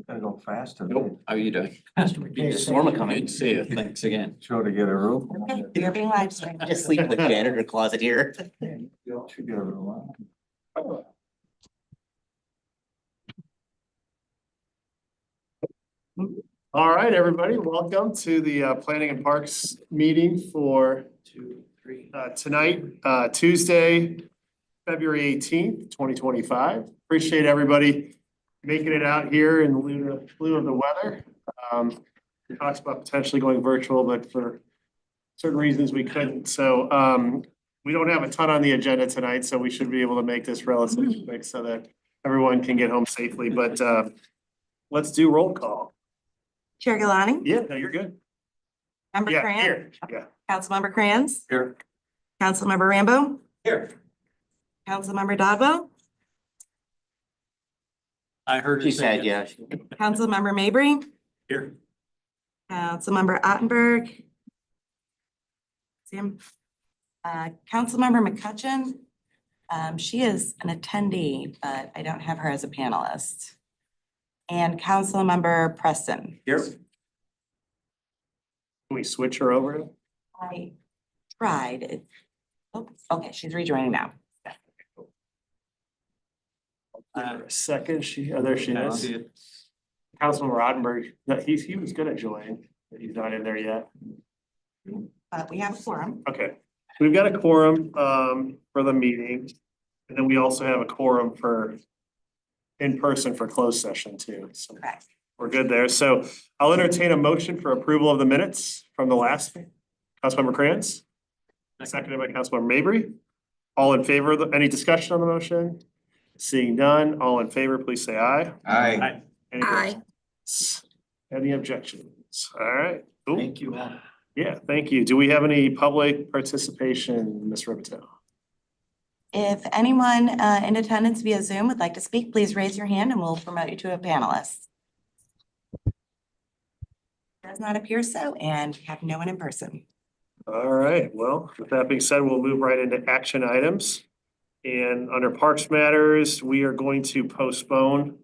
Gotta go faster. Nope. How are you doing? Just Norma coming. Good to see you. Thanks again. Show to get a room. Okay, you're being live streamed. Just sleep in the janitor closet here. Should get a room. All right, everybody, welcome to the Planning and Parks meeting for tonight, Tuesday, February 18th, 2025. Appreciate everybody making it out here in lieu of the weather. We talked about potentially going virtual, but for certain reasons we couldn't. So we don't have a ton on the agenda tonight, so we should be able to make this relatively quick so that everyone can get home safely. But let's do roll call. Chair Galani, Yeah, no, you're good. Member Yeah, Cran, here, yeah. Councilmember Crans, Here. Councilmember Rambo, Here. Councilmember Dodwell, I heard She said, yeah. Councilmember Mabry, Here. Councilmember Ottenberg. Sam, Councilmember McCutcheon. She is an attendee, but I don't have her as a panelist. And Councilmember Preston. Here. Can we switch her over? I tried it. Oh, okay, she's rejoining now. Second, there she is. Councilman Roddenberry, he was gonna join, but he's not in there yet. But we have a quorum. Okay, we've got a quorum for the meeting. And then we also have a quorum for in person for closed session too. So Correct. we're good there. So I'll entertain a motion for approval of the minutes from the last. Councilmember Crans. Seconded by Councilmember Mabry. All in favor of any discussion on the motion? Seeing none, all in favor, please say aye. Aye. Any objections? All right, cool. Thank you all. Yeah, thank you. Do we have any public participation, Ms. Ribbito? If anyone in attendance via Zoom would like to speak, please raise your hand and we'll promote you to a panelist. Does not appear so, and we have no one in person. All right, well, with that being said, we'll move right into action items. And under Parks Matters, we are going to postpone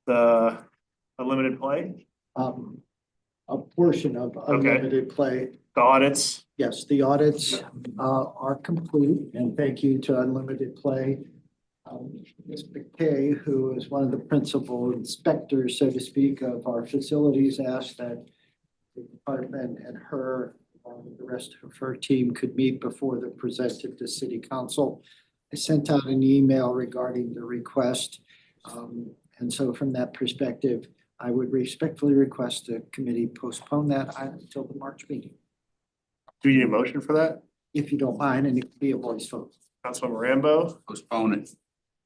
the unlimited play, A portion of unlimited play. the audits. Yes, the audits are complete, and thank you to Unlimited Play. Ms. McKay, who is one of the principal inspectors, so to speak, of our facilities, asked that the department and her, along with the rest of her team, could meet before they're presented to City Council. I sent out an email regarding the request. And so from that perspective, I would respectfully request the committee postpone that item until the March meeting, Do you need a motion for that? if you don't mind, and it could be a voice vote. Councilmember Rambo, Postpone it.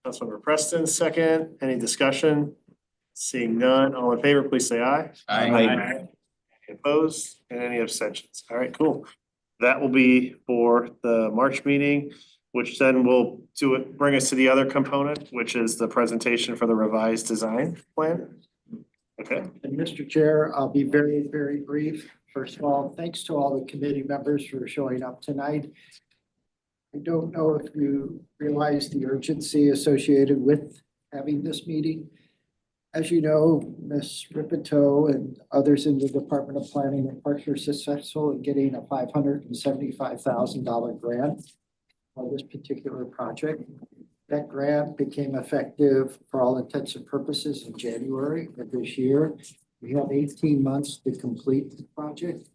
Councilmember Preston, second. Any discussion? Seeing none, all in favor, please say aye. Any opposed and any abstentions? All right, cool. That will be for the March meeting, which then will bring us to the other component, which is the presentation for the revised design plan. Okay, And Mr. Chair, I'll be very, very brief. First of all, thanks to all the committee members for showing up tonight. I don't know if you realize the urgency associated with having this meeting. As you know, Ms. Ripito and others in the Department of Planning and Parks were successful in getting a $575,000 grant for this particular project. That grant became effective for all intents and purposes in January of this year. We have 18 months to complete the project.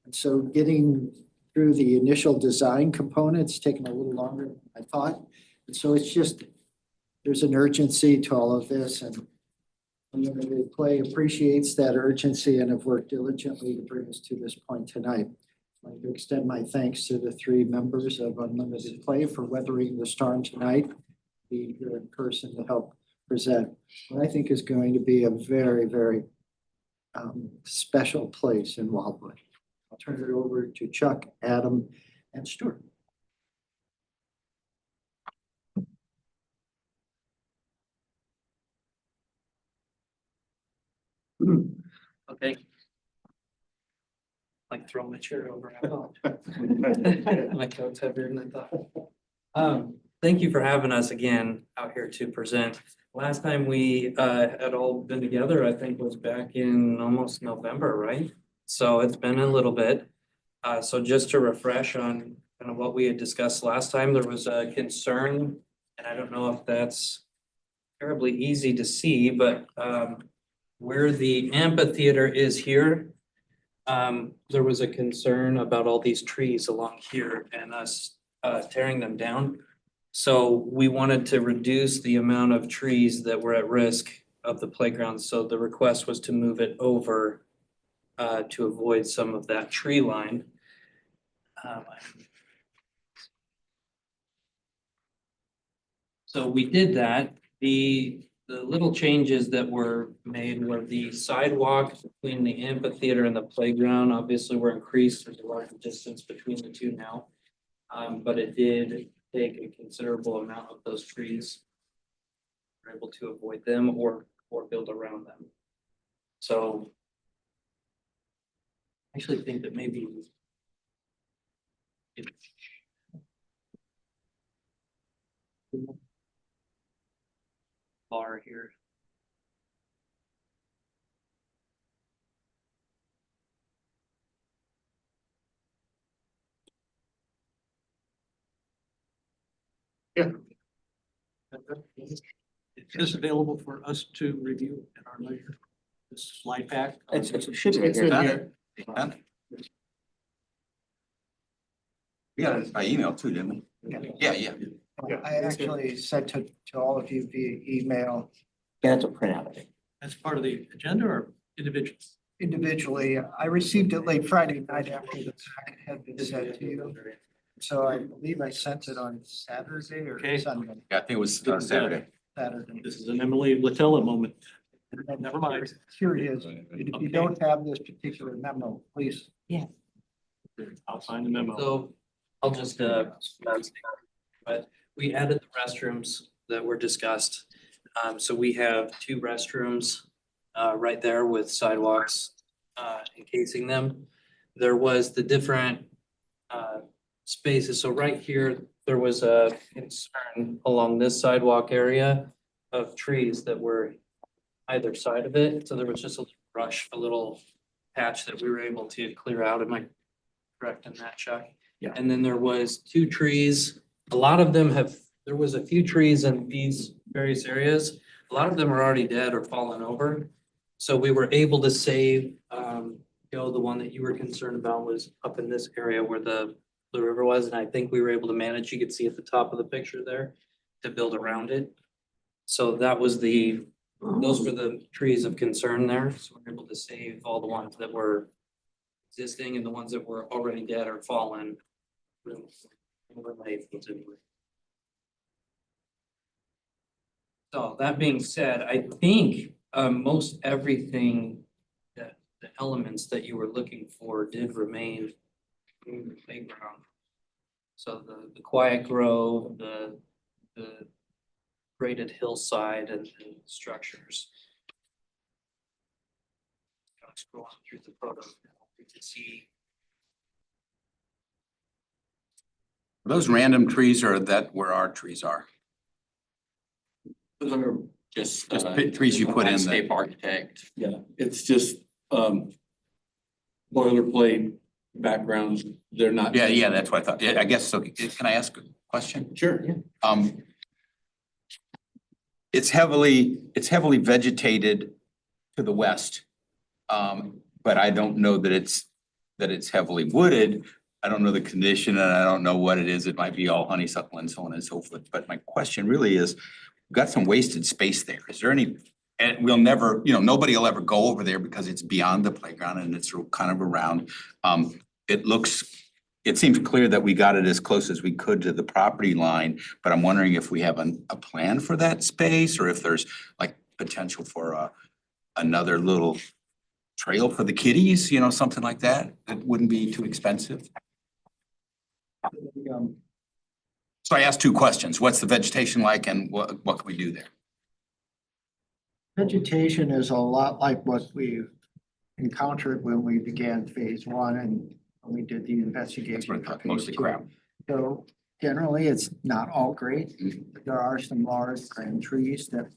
And so getting through the initial design components taken a little longer than I thought. And so it's just, there's an urgency to all of this, and Unlimited Play appreciates that urgency and have worked diligently to bring us to this point tonight. I'd like to extend my thanks to the three members of Unlimited Play for weathering the storm tonight, being here in person to help present what I think is going to be a very, very special place in Wildwood. I'll turn it over to Chuck, Adam, and Stuart. Okay. Like throwing my chair over. My coat's heavier than I thought. thank you for having us again out here to present. Last time we had all been together, I think was back in almost November, right? So it's been a little bit. So just to refresh on kind of what we had discussed last time, there was a concern, and I don't know if that's terribly easy to see, but where the amphitheater is here, there was a concern about all these trees along here and us tearing them down. So we wanted to reduce the amount of trees that were at risk of the playground. So the request was to move it over to avoid some of that tree line. So we did that. The little changes that were made were the sidewalk between the amphitheater and the playground, obviously were increased. There's a larger distance between the two now. But it did take a considerable amount of those trees. We're able to avoid them or build around them. So I actually think that maybe it bar here. Is available for us to review in our later, this slide pack. It should be It's in here. We got it by email too, didn't we? Yeah. Yeah, I actually sent to all of you via email Yeah, it's a printout of it. As part of the agenda or individual? individually. I received it late Friday night after the packet had been sent to you. So I believe I sent it on Saturday or Okay. Sunday. Yeah, I think it was Saturday. This is an Emily Latella moment. Never mind. Here it is. And if you don't have this particular memo, please. I'll find the memo. So I'll just, but we added the restrooms that were discussed. So we have two restrooms right there with sidewalks encasing them. There was the different spaces. So right here, there was a concern along this sidewalk area of trees that were either side of it. So there was just a little brush, a little patch that we were able to clear out. Am I correct in that, Chuck? Yeah. And then there was two trees. A lot of them there was a few trees in these various areas. A lot of them are already dead or fallen over. So we were able to save, the one that you were concerned about was up in this area where the river was. And I think we were able to manage, you could see at the top of the picture there, to build around it. So that was those were the trees of concern there. So we're able to save all the ones that were existing and the ones that were already dead or fallen. So that being said, I think most everything that the elements that you were looking for did remain in the playground. So the quiet grove, the graded hillside and structures. Scroll through the photo, you can see. Those random trees are where our trees are? Those are just. Just trees you put in the- Landscape architect. Yeah, it's just, boilerplate backgrounds. They're not. Yeah, that's what I thought. Yeah, I guess so. Can I ask a question? Sure. It's heavily vegetated to the west. But I don't know that it's heavily wooded. I don't know the condition and I don't know what it is. It might be all honeysuckle and so on and so forth. But my question really is, we've got some wasted space there. Is there any, and we'll never, nobody will ever go over there because it's beyond the playground and it's kind of around. It seems clear that we got it as close as we could to the property line, but I'm wondering if we have a plan for that space or if there's like potential for another little trail for the kiddies, something like that. That wouldn't be too expensive. So I asked two questions. What's the vegetation like and what can we do there? Vegetation is a lot like what we encountered when we began phase one and when we did the investigation. That's what I thought, mostly crap. So Generally, it's not all great. There are some large grand trees that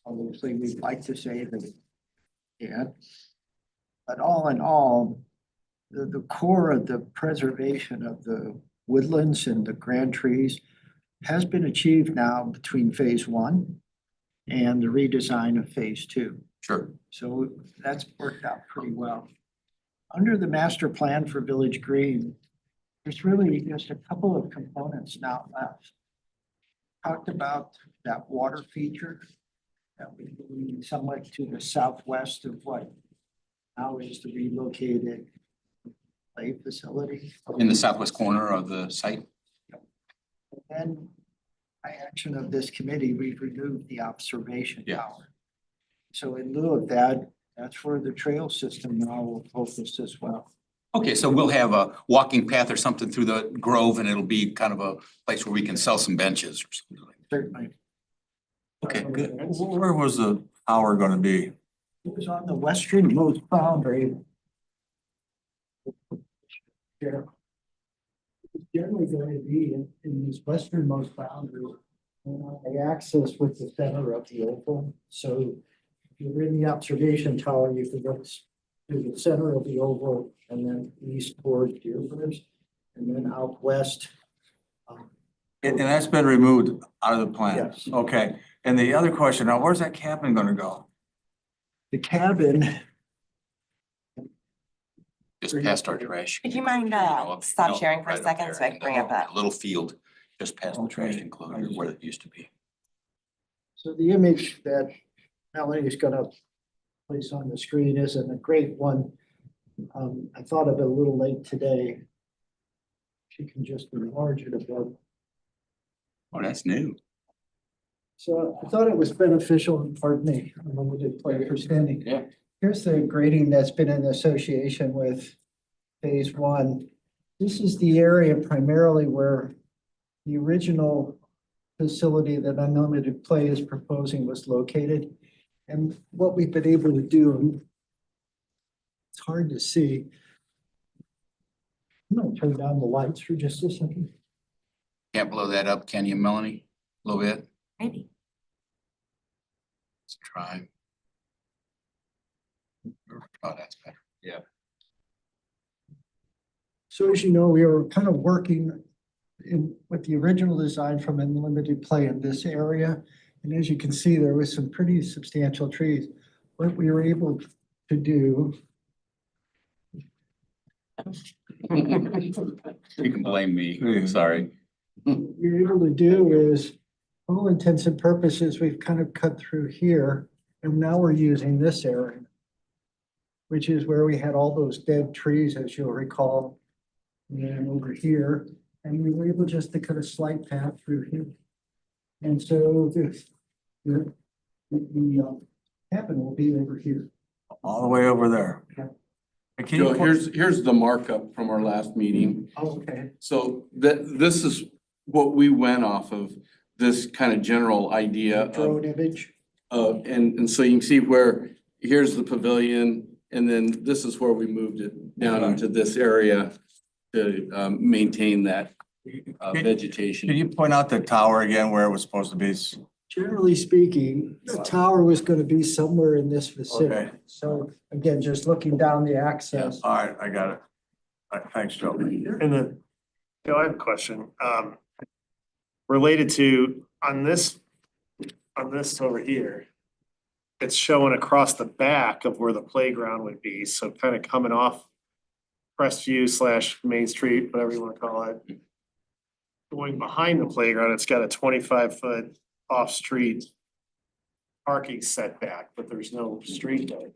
obviously we'd like to say that, yeah. But all in all, the core of the preservation of the woodlands and the grand trees has been achieved now between phase one and the redesign of phase two. Sure. So that's worked out pretty well. Under the master plan for Village Green, there's really just a couple of components now left. Talked about that water feature that we believe somewhat to the southwest of what now is the relocated play facility. In the southwest corner of the site. And then by action of this committee, we've removed the observation Yeah. tower. So in lieu of that, that's where the trail system now will focus as well. Okay, so we'll have a walking path or something through the grove and it'll be kind of a place where we can sell some benches or something like Certainly. that. Okay, good. Where was the tower gonna be? It was on the westernmost boundary. Here. It's generally going to be in this westernmost boundary. The axis with the center of the oval. So if you're in the observation tower, you can look to the center of the oval and then east towards Deerfield. And then out west. And that's been removed out of the plan? Yes. Okay, and the other question, now where's that cabin gonna go? The cabin, Just past our trash. Would you mind stop sharing for a second so I can bring up that? A little field just past the trash Okay. enclosure where it used to be. so the image that Melanie is gonna place on the screen isn't a great one. I thought of it a little late today. She can just enlarge it a bit. Oh, that's new. So I thought it was beneficial, pardon me, I'm a limited player for standing. Yeah. Here's the grading that's been in association with phase one. This is the area primarily where the original facility that Unlimited Play is proposing was located. And what we've been able to do, it's hard to see. I'm gonna turn down the lights for just a second. Can't blow that up, can you, Melanie? A little bit? Maybe. Let's try. Oh, that's better. Yeah. So as you know, we were kind of working in with the original design from Unlimited Play in this area. And as you can see, there was some pretty substantial trees. What we were able to do, You can blame me, sorry. we were able to do is, for all intents and purposes, we've kind of cut through here. And now we're using this area, which is where we had all those dead trees, as you'll recall. And then over here, and we were able just to cut a slight path through here. And so the cabin will be over here. All the way over there? Yeah. And can Joe, you, here's the markup from our last meeting. Oh, okay. So this is what we went off of, this kind of general idea of, Drone image. and so you can see where, here's the pavilion, and then this is where we moved it down into this area to maintain that vegetation. can you point out the tower again where it was supposed to be? Generally speaking, the tower was gonna be somewhere in this vicinity. Okay. So again, just looking down the Yeah, access. all right, I got it. All right, thanks, Joe. And then, Joe, I have a question, related to, on this over here. It's showing across the back of where the playground would be, so kind of coming off Crestview / Main Street, whatever you wanna call it. Going behind the playground, it's got a 25-foot off-street parking setback, but there's no street there.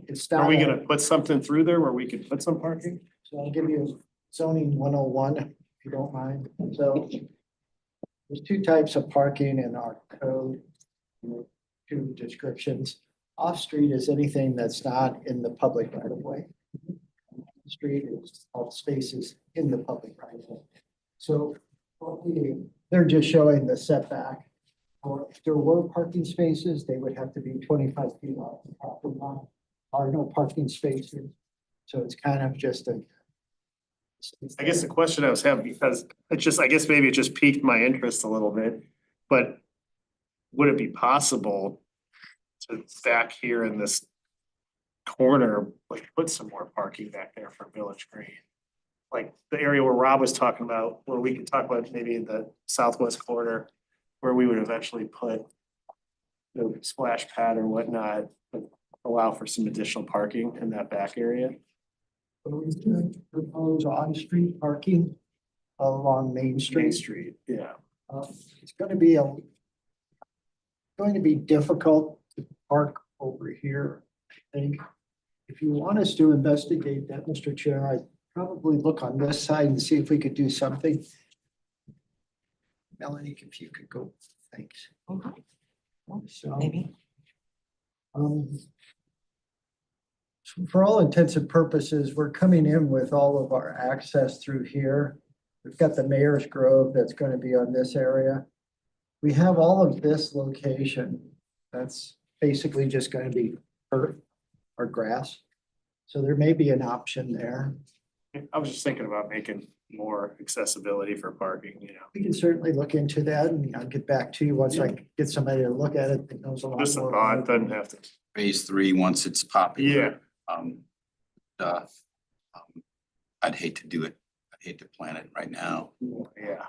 It's Are not we a- gonna put something through there where we could put some parking? So I'll give you zoning 101, if you don't mind. So there's two types of parking in our code. Two descriptions. Off-street is anything that's not in the public right of way. Street is all spaces in the public right of way. So they're just showing the setback. Or if there were parking spaces, they would have to be 25 feet off the property line. Are no parking spaces. So it's kind of just a I guess the question I was having, because I guess maybe it just piqued my interest a little bit, but would it be possible to back here in this corner, like put some more parking back there for Village Green? Like the area where Rob was talking about, where we could talk about maybe in the southwest corner, where we would eventually put the splash pad or whatnot, but allow for some additional parking in that back area. So we could propose on-street parking along Main Main Street. Street, yeah. It's going to be difficult to park over here, I think. If you want us to investigate that, Mr. Chair, I'd probably look on this side and see if we could do something. Melanie, if you could go, thanks. So, Maybe. so for all intents and purposes, we're coming in with all of our access through here. We've got the Mayor's Grove that's going to be on this area. We have all of this location. That's basically just going to be earth or grass. So there may be an option there. I was just thinking about making more accessibility for parking, We can certainly look into that and I'll get back to you once I get somebody to look at it that knows a lot more. just a about thought, it. doesn't have to. Phase 3, once it's popular. Yeah, Um, uh, I'd hate to do it. I'd hate to plan it right now. yeah.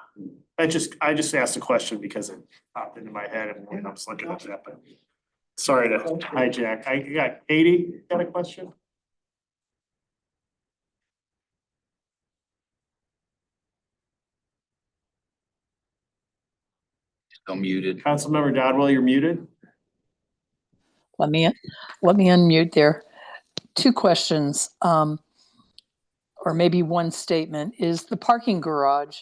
I just asked a question because it popped into my head and when I was looking at that, but sorry to hijack. I got Katie, got a question? Still muted. Councilmember Dodwell, you're muted. Let me unmute there. Two questions, or maybe one statement, is the parking garage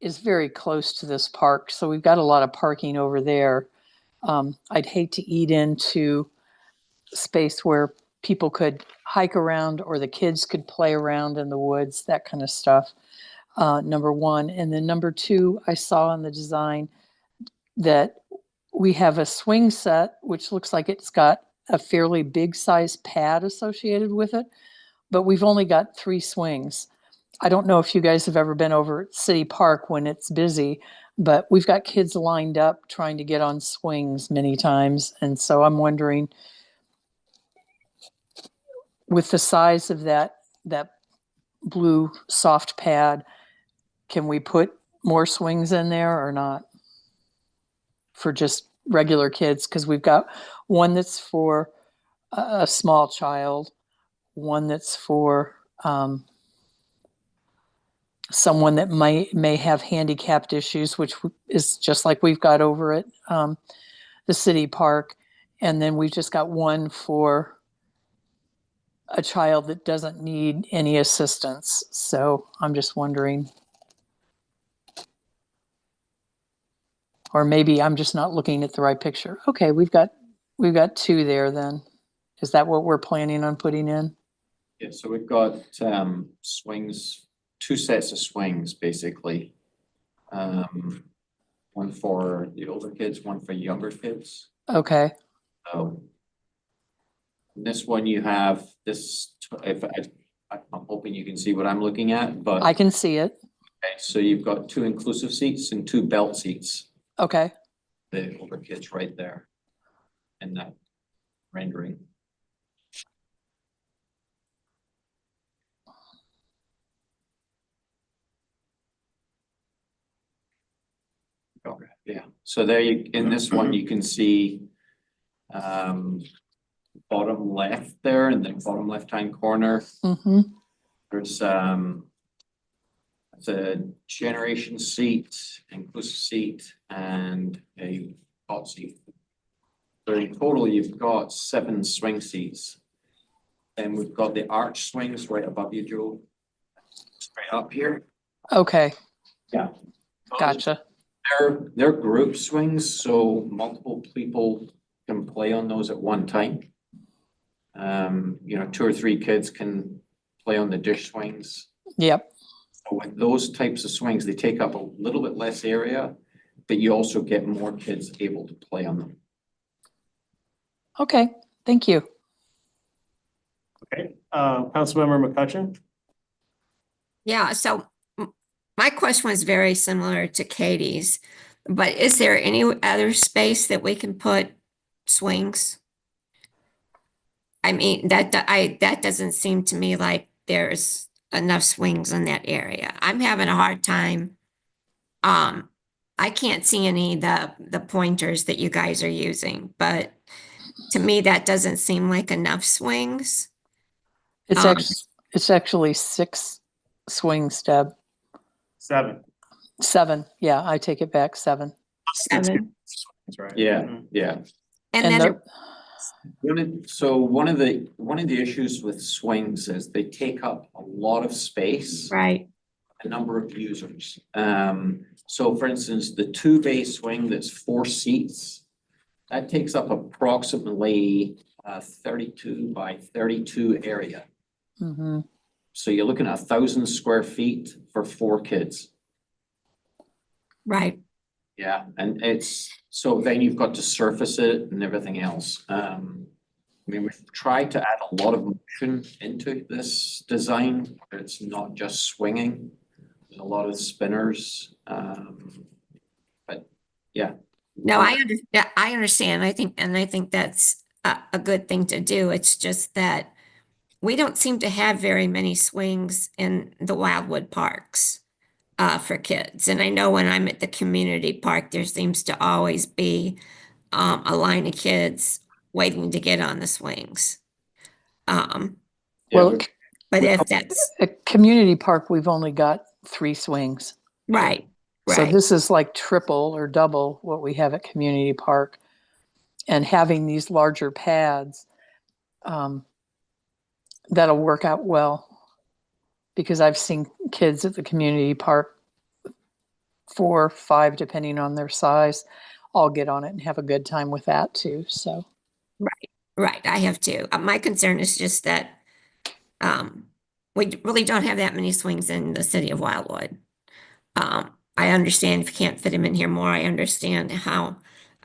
is very close to this park, so we've got a lot of parking over there. I'd hate to eat into space where people could hike around or the kids could play around in the woods, that kind of stuff. Number one. And then number two, I saw in the design that we have a swing set, which looks like it's got a fairly big size pad associated with it, but we've only got 3 swings. I don't know if you guys have ever been over at City Park when it's busy, but we've got kids lined up trying to get on swings many times. And so I'm wondering, with the size of that blue soft pad, can we put more swings in there or not? For just regular kids, because we've got one that's for a small child, one that's for someone that may have handicapped issues, which is just like we've got over at the city park. And then we've just got one for a child that doesn't need any assistance. So I'm just wondering, or maybe I'm just not looking at the right picture. Okay, we've got 2 there then. Is that what we're planning on putting in? Yeah, so we've got swings, 2 sets of swings, basically. One for the older kids, one for younger kids. Okay, So this one you have this, I'm hoping you can see what I'm looking at, but I can see it. okay, so you've got 2 inclusive seats and 2 belt seats. Okay, The older kids right there in that rendering. Okay, yeah, so there you, in this one, you can see bottom left there in the bottom left-hand corner, mm-hmm, there's it's a generation seat, inclusive seat, and a hot seat. So in total, you've got 7 swing seats. And we've got the arch swings right above you, Joe. Straight up here. okay, Yeah. gotcha. They're group swings, so multiple people can play on those at one time. 2 or 3 kids can play on the dish swings. Yep, So with those types of swings, they take up a little bit less area, but you also get more kids able to play on them. okay, thank you. Okay, Councilmember McCutcheon? Yeah, so my question was very similar to Katie's, but is there any other space that we can put swings? I mean, that doesn't seem to me like there's enough swings in that area. I'm having a hard time. I can't see any of the pointers that you guys are using, but to me, that doesn't seem like enough swings. It's Um, actually, it's actually 6 swings, Deb. 7. 7, yeah, I take it back, 7. Seven. That's right. Yeah, yeah. And And then, the, One of the issues with swings is they take up a lot of space, right, a number of users. So for instance, the 2-bay swing that's 4 seats, that takes up approximately 32 by 32 area. mhm. So you're looking at 1,000 square feet for 4 kids. right. Yeah, and so then you've got to surface it and everything else. I mean, we've tried to add a lot of motion into this design. It's not just swinging. There's a lot of spinners. But yeah. No, I understand. I think that's a good thing to do. It's just that we don't seem to have very many swings in the Wildwood parks for kids. And I know when I'm at the community park, there seems to always be a line of kids waiting to get on the swings. Um, Well, but if that's at Community Park, we've only got 3 swings. right, So right. this is like triple or double what we have at Community Park. And having these larger pads, that'll work out well. Because I've seen kids at the Community Park, 4, 5, depending on their size, all get on it and have a good time with that too, so. Right, right. I have too. My concern is just that we really don't have that many swings in the city of Wildwood. I understand if you can't fit them in here more, I understand how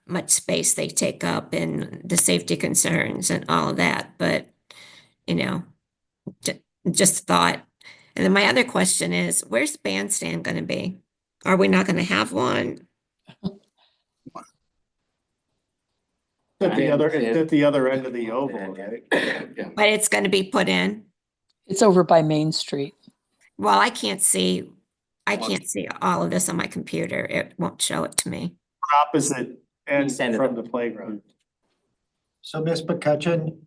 much space they take up and the safety concerns and all of that, but you know, just a thought. And then my other question is, where's the bandstand gonna be? Are we not gonna have one? At the other end of the oval, right? Yeah. But it's gonna be put in? It's over by Main Street. Well, I can't see all of this on my computer. It won't show it to me. Opposite end East end of from the playground. So Ms. McCutcheon,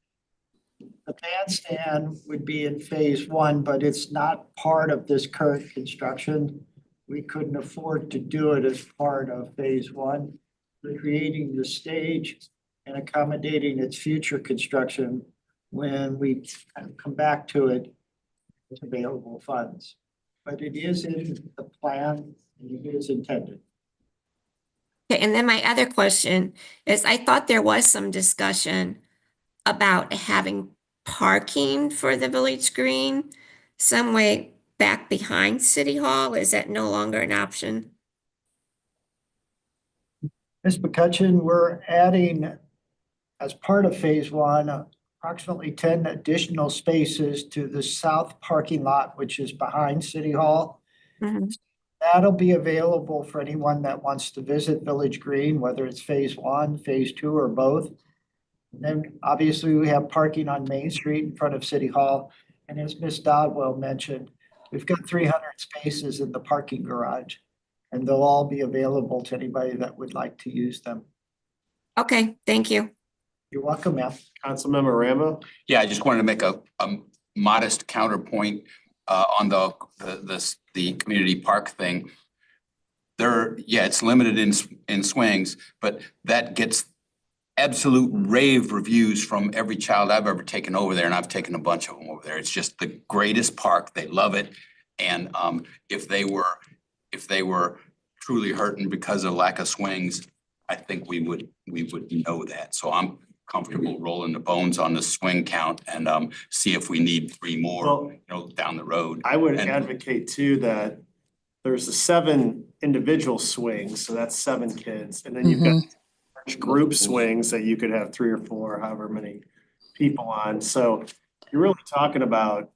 the bandstand would be in phase 1, but it's not part of this current construction. We couldn't afford to do it as part of phase 1. We're creating the stage and accommodating its future construction when we kind of come back to it with available funds. But it is in the plan and it is intended. Okay, and then my other question is, I thought there was some discussion about having parking for the village green some way back behind City Hall. Is that no longer an option? Ms. McCutcheon, we're adding, as part of phase 1, approximately 10 additional spaces to the south parking lot, which is behind City Hall. Mhm. That'll be available for anyone that wants to visit Village Green, whether it's phase 1, phase 2, or both. And then obviously we have parking on Main Street in front of City Hall. And as Ms. Dodwell mentioned, we've got 300 spaces in the parking garage. And they'll all be available to anybody that would like to use them. Okay, thank you. You're welcome, ma'am. Councilmember Rambo? Yeah, I just wanted to make a modest counterpoint on the community park thing. It's limited in swings, but that gets absolute rave reviews from every child I've ever taken over there, and I've taken a bunch of them over there. It's just the greatest park. They love it. And if they were truly hurting because of lack of swings, I think we would know that. So I'm comfortable rolling the bones on the swing count and see if we need 3 more, down the road. I would And- advocate too that there's 7 individual swings, so that's 7 kids. And then you've got group swings that you could have 3 or 4, however many people on. So you're really talking about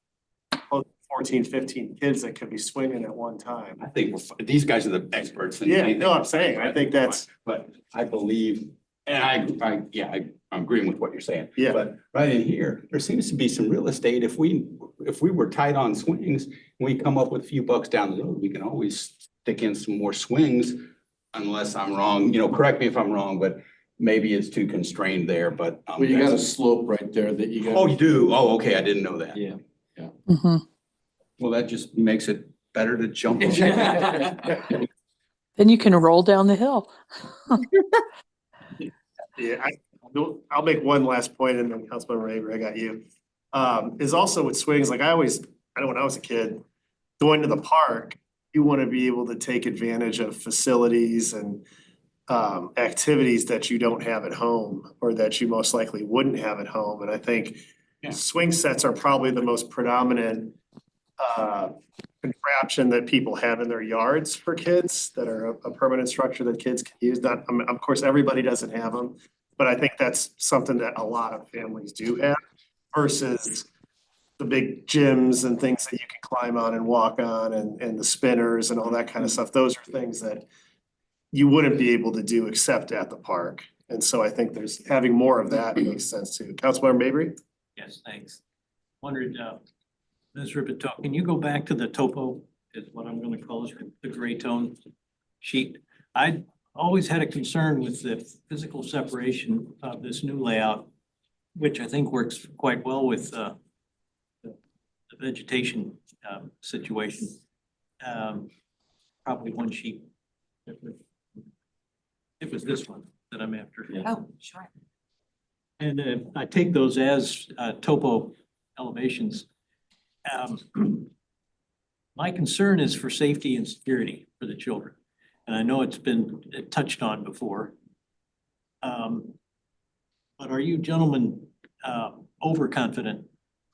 close to 14, 15 kids that could be swinging at one time. I think these guys are the experts. in Yeah, anything. no, I'm saying, I think that's, But I believe, and I'm agreeing with what you're saying. Yeah. But right in here, there seems to be some real estate. If we were tight on swings, we come up with a few bucks down the road, we can always stick in some more swings. Unless I'm wrong, correct me if I'm wrong, but maybe it's too constrained there, but. Well, you got a slope right there that you got. Oh, you do? Oh, okay, I didn't know that. Yeah. Mhm. Well, that just makes it better to jump. Then you can roll down the hill. yeah, I'll make one last point and then Councilmember Avery, I got you. Is also with swings, like I know when I was a kid, going to the park, you want to be able to take advantage of facilities and activities that you don't have at home or that you most likely wouldn't have at home. And I think Yeah. swing sets are probably the most predominant contraption that people have in their yards for kids that are a permanent structure that kids can use. Not, of course, everybody doesn't have them, but I think that's something that a lot of families do have versus the big gyms and things that you can climb on and walk on and the spinners and all that kind of stuff. Those are things that you wouldn't be able to do except at the park. And so I think having more of that makes sense too. Councilmember Mabry? Yes, thanks. Wondered, Ms. Ripito, can you go back to the topo, is what I'm gonna call it, the gray tone sheet? I always had a concern with the physical separation of this new layout, which I think works quite well with the vegetation situation. Probably one sheet. It was this one that I'm after. Oh, sure. And I take those as topo elevations. My concern is for safety and security for the children. And I know it's been touched on before. But are you gentlemen overconfident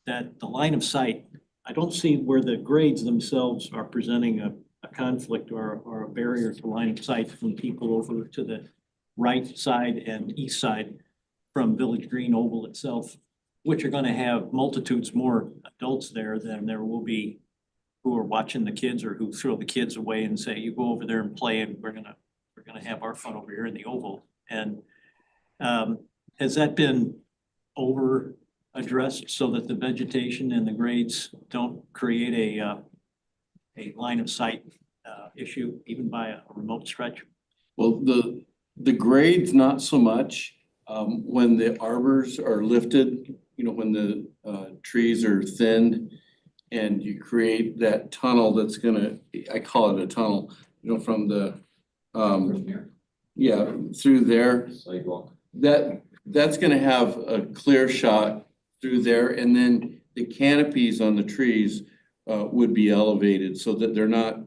that the line of sight, I don't see where the grades themselves are presenting a conflict or a barrier to line of sight from people over to the right side and east side from Village Green Oval itself, which are gonna have multitudes more adults there than there will be who are watching the kids or who throw the kids away and say, you go over there and play and we're gonna have our fun over here in the Oval. And has that been over addressed so that the vegetation and the grades don't create a line of sight issue even by a remote stretch? Well, the grades, not so much. When the arbors are lifted, when the trees are thinned and you create that tunnel that's gonna, I call it a tunnel, from the through there. Sidewalk. That's gonna have a clear shot through there, and then the canopies on the trees would be elevated so that they're not,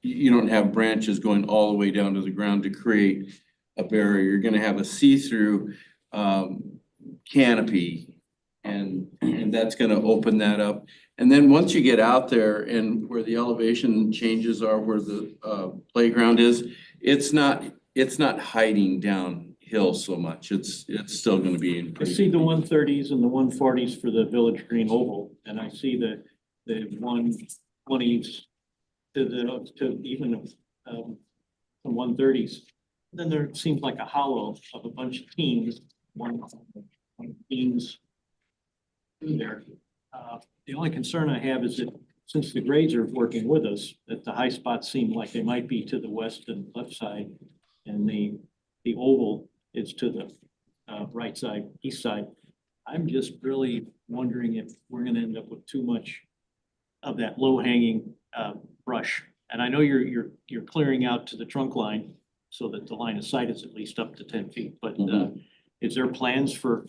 you don't have branches going all the way down to the ground to create a barrier. You're gonna have a see-through canopy, and that's gonna open that up. And then once you get out there and where the elevation changes are, where the playground is, it's not hiding downhill so much. It's still gonna be I increased. see the 130s and the 140s for the Village Green Oval, and I see the 120s to even the 130s. Then there seems like a hollow of a bunch of teams, one teams through there. The only concern I have is that since the grades are working with us, that the high spots seem like they might be to the west and left side, and the oval is to the right side, east side. I'm just really wondering if we're gonna end up with too much of that low hanging brush. And I know you're clearing out to the trunk line so that the line of sight is at least up to 10 feet, but is there plans for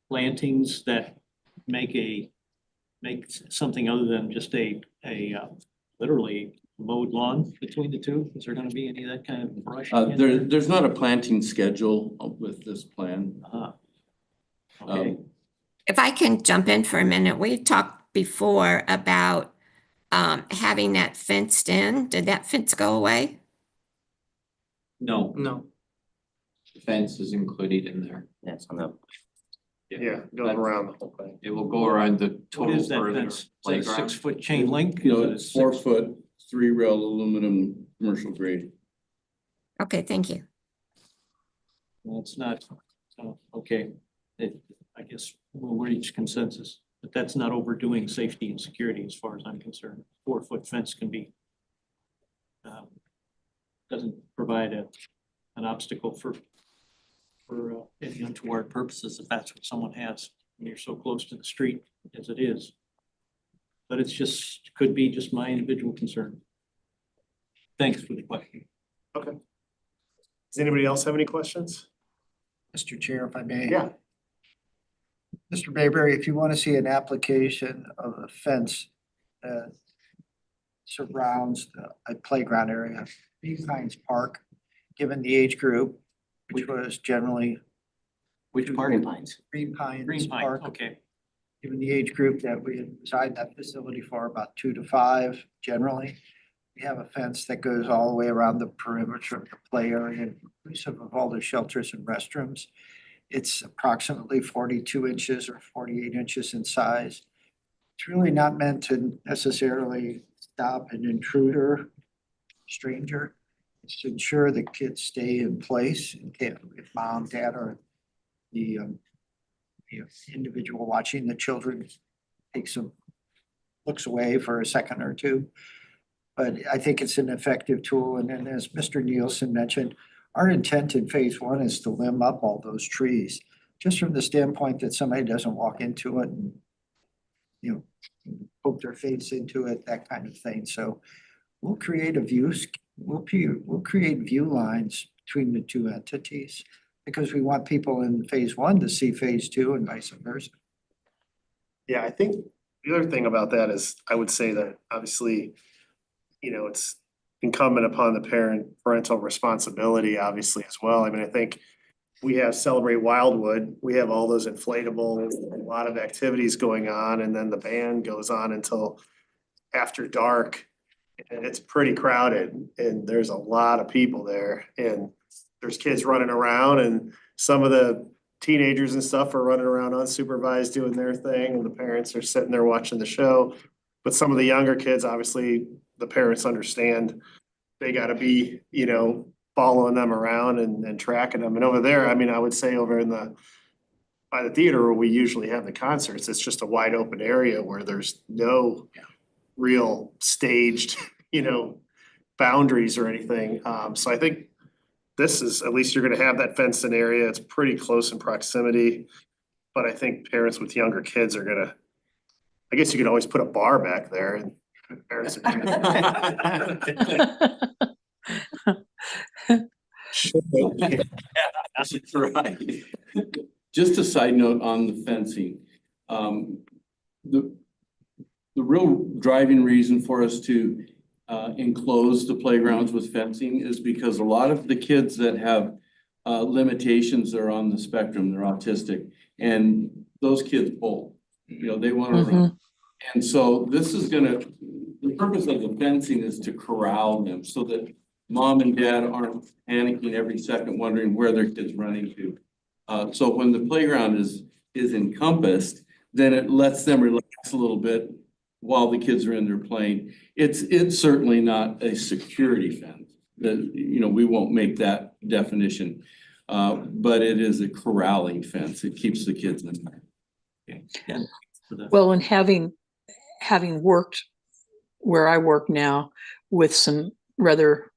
plantings that make something other than just a literally mowed lawn between the two? Is there gonna be any of that kind of brush? There's not a planting schedule with this plan. Okay, If I can jump in for a minute, we talked before about having that fenced in. Did that fence go away? No, No. fence is included in there. That's on the Yeah, goes around the whole thing. It will go around the What total is that perimeter fence? Is that a playground. 6-foot chain link? You know, Is it a it's 4 six- foot, 3 rail aluminum commercial grade. Okay, thank you. Well, it's not, okay, I guess we'll reach consensus, but that's not overdoing safety and security as far as I'm concerned. 4-foot fence can be, doesn't provide an obstacle for any untoward purposes if that's what someone has, when you're so close to the street as it is. But it's just, could be just my individual concern. Thanks for the question. Okay. Does anybody else have any questions? Mr. Chair, if I may. Yeah. Mr. Bayberry, if you want to see an application of a fence that surrounds a playground area, Green Pines Park, given the age group, which was generally Which part? Green Green Pines Pine, Park, okay. given the age group that we had designed that facility for, about 2 to 5 generally. We have a fence that goes all the way around the perimeter of the play area, inclusive of all the shelters and restrooms. It's approximately 42 inches or 48 inches in size. It's really not meant to necessarily stop an intruder, stranger. It's to ensure the kids stay in place in case if mom, dad, or the individual watching the children looks away for a second or two. But I think it's an effective tool. And then as Mr. Nielsen mentioned, our intent in phase 1 is to limb up all those trees, just from the standpoint that somebody doesn't walk into it and, poke their face into it, that kind of thing. So we'll create we'll create view lines between the two entities because we want people in phase 1 to see phase 2 and vice versa. Yeah, I think the other thing about that is I would say that obviously, it's incumbent upon the parental responsibility, obviously, as well. I mean, I think we have Celebrate Wildwood, we have all those inflatables, a lot of activities going on, and then the band goes on until after dark. And it's pretty crowded and there's a lot of people there and there's kids running around and some of the teenagers and stuff are running around unsupervised doing their thing and the parents are sitting there watching the show. But some of the younger kids, obviously, the parents understand they gotta be, following them around and tracking them. And over there, I mean, I would say over by the theater where we usually have the concerts, it's just a wide open area where there's no real staged, boundaries or anything. So I think this is, at least you're gonna have that fenced in area. It's pretty close in proximity. But I think parents with younger kids are gonna, I guess you could always put a bar back there and parents Right. Just a side note on the fencing. The real driving reason for us to enclose the playgrounds with fencing is because a lot of the kids that have limitations are on the spectrum, they're autistic, and those kids bowl, they wanna run. And so this is the purpose of the fencing is to corral them so that mom and dad aren't panicking every second wondering where their kid's running to. So when the playground is encompassed, then it lets them relax a little bit while the kids are in there playing. It's certainly not a security fence. We won't make that definition. But it is a corralling fence. It keeps the kids in there. Okay. Yeah. Well, and having worked where I work now with some rather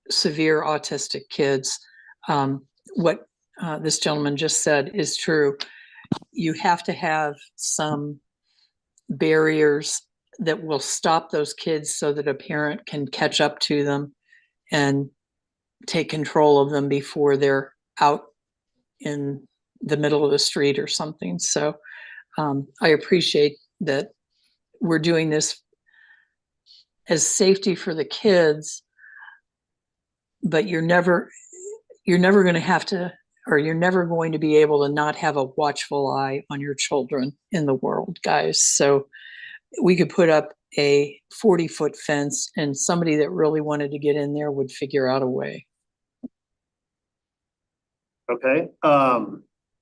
severe autistic kids, what this gentleman just said is true. You have to have some barriers that will stop those kids so that a parent can catch up to them and take control of them before they're out in the middle of the street or something. So I appreciate that we're doing this as safety for the kids, but you're never going to have to, or you're never going to be able to not have a watchful eye on your children in the world, guys. So we could put up a 40-foot fence and somebody that really wanted to get in there would figure out a way. Okay,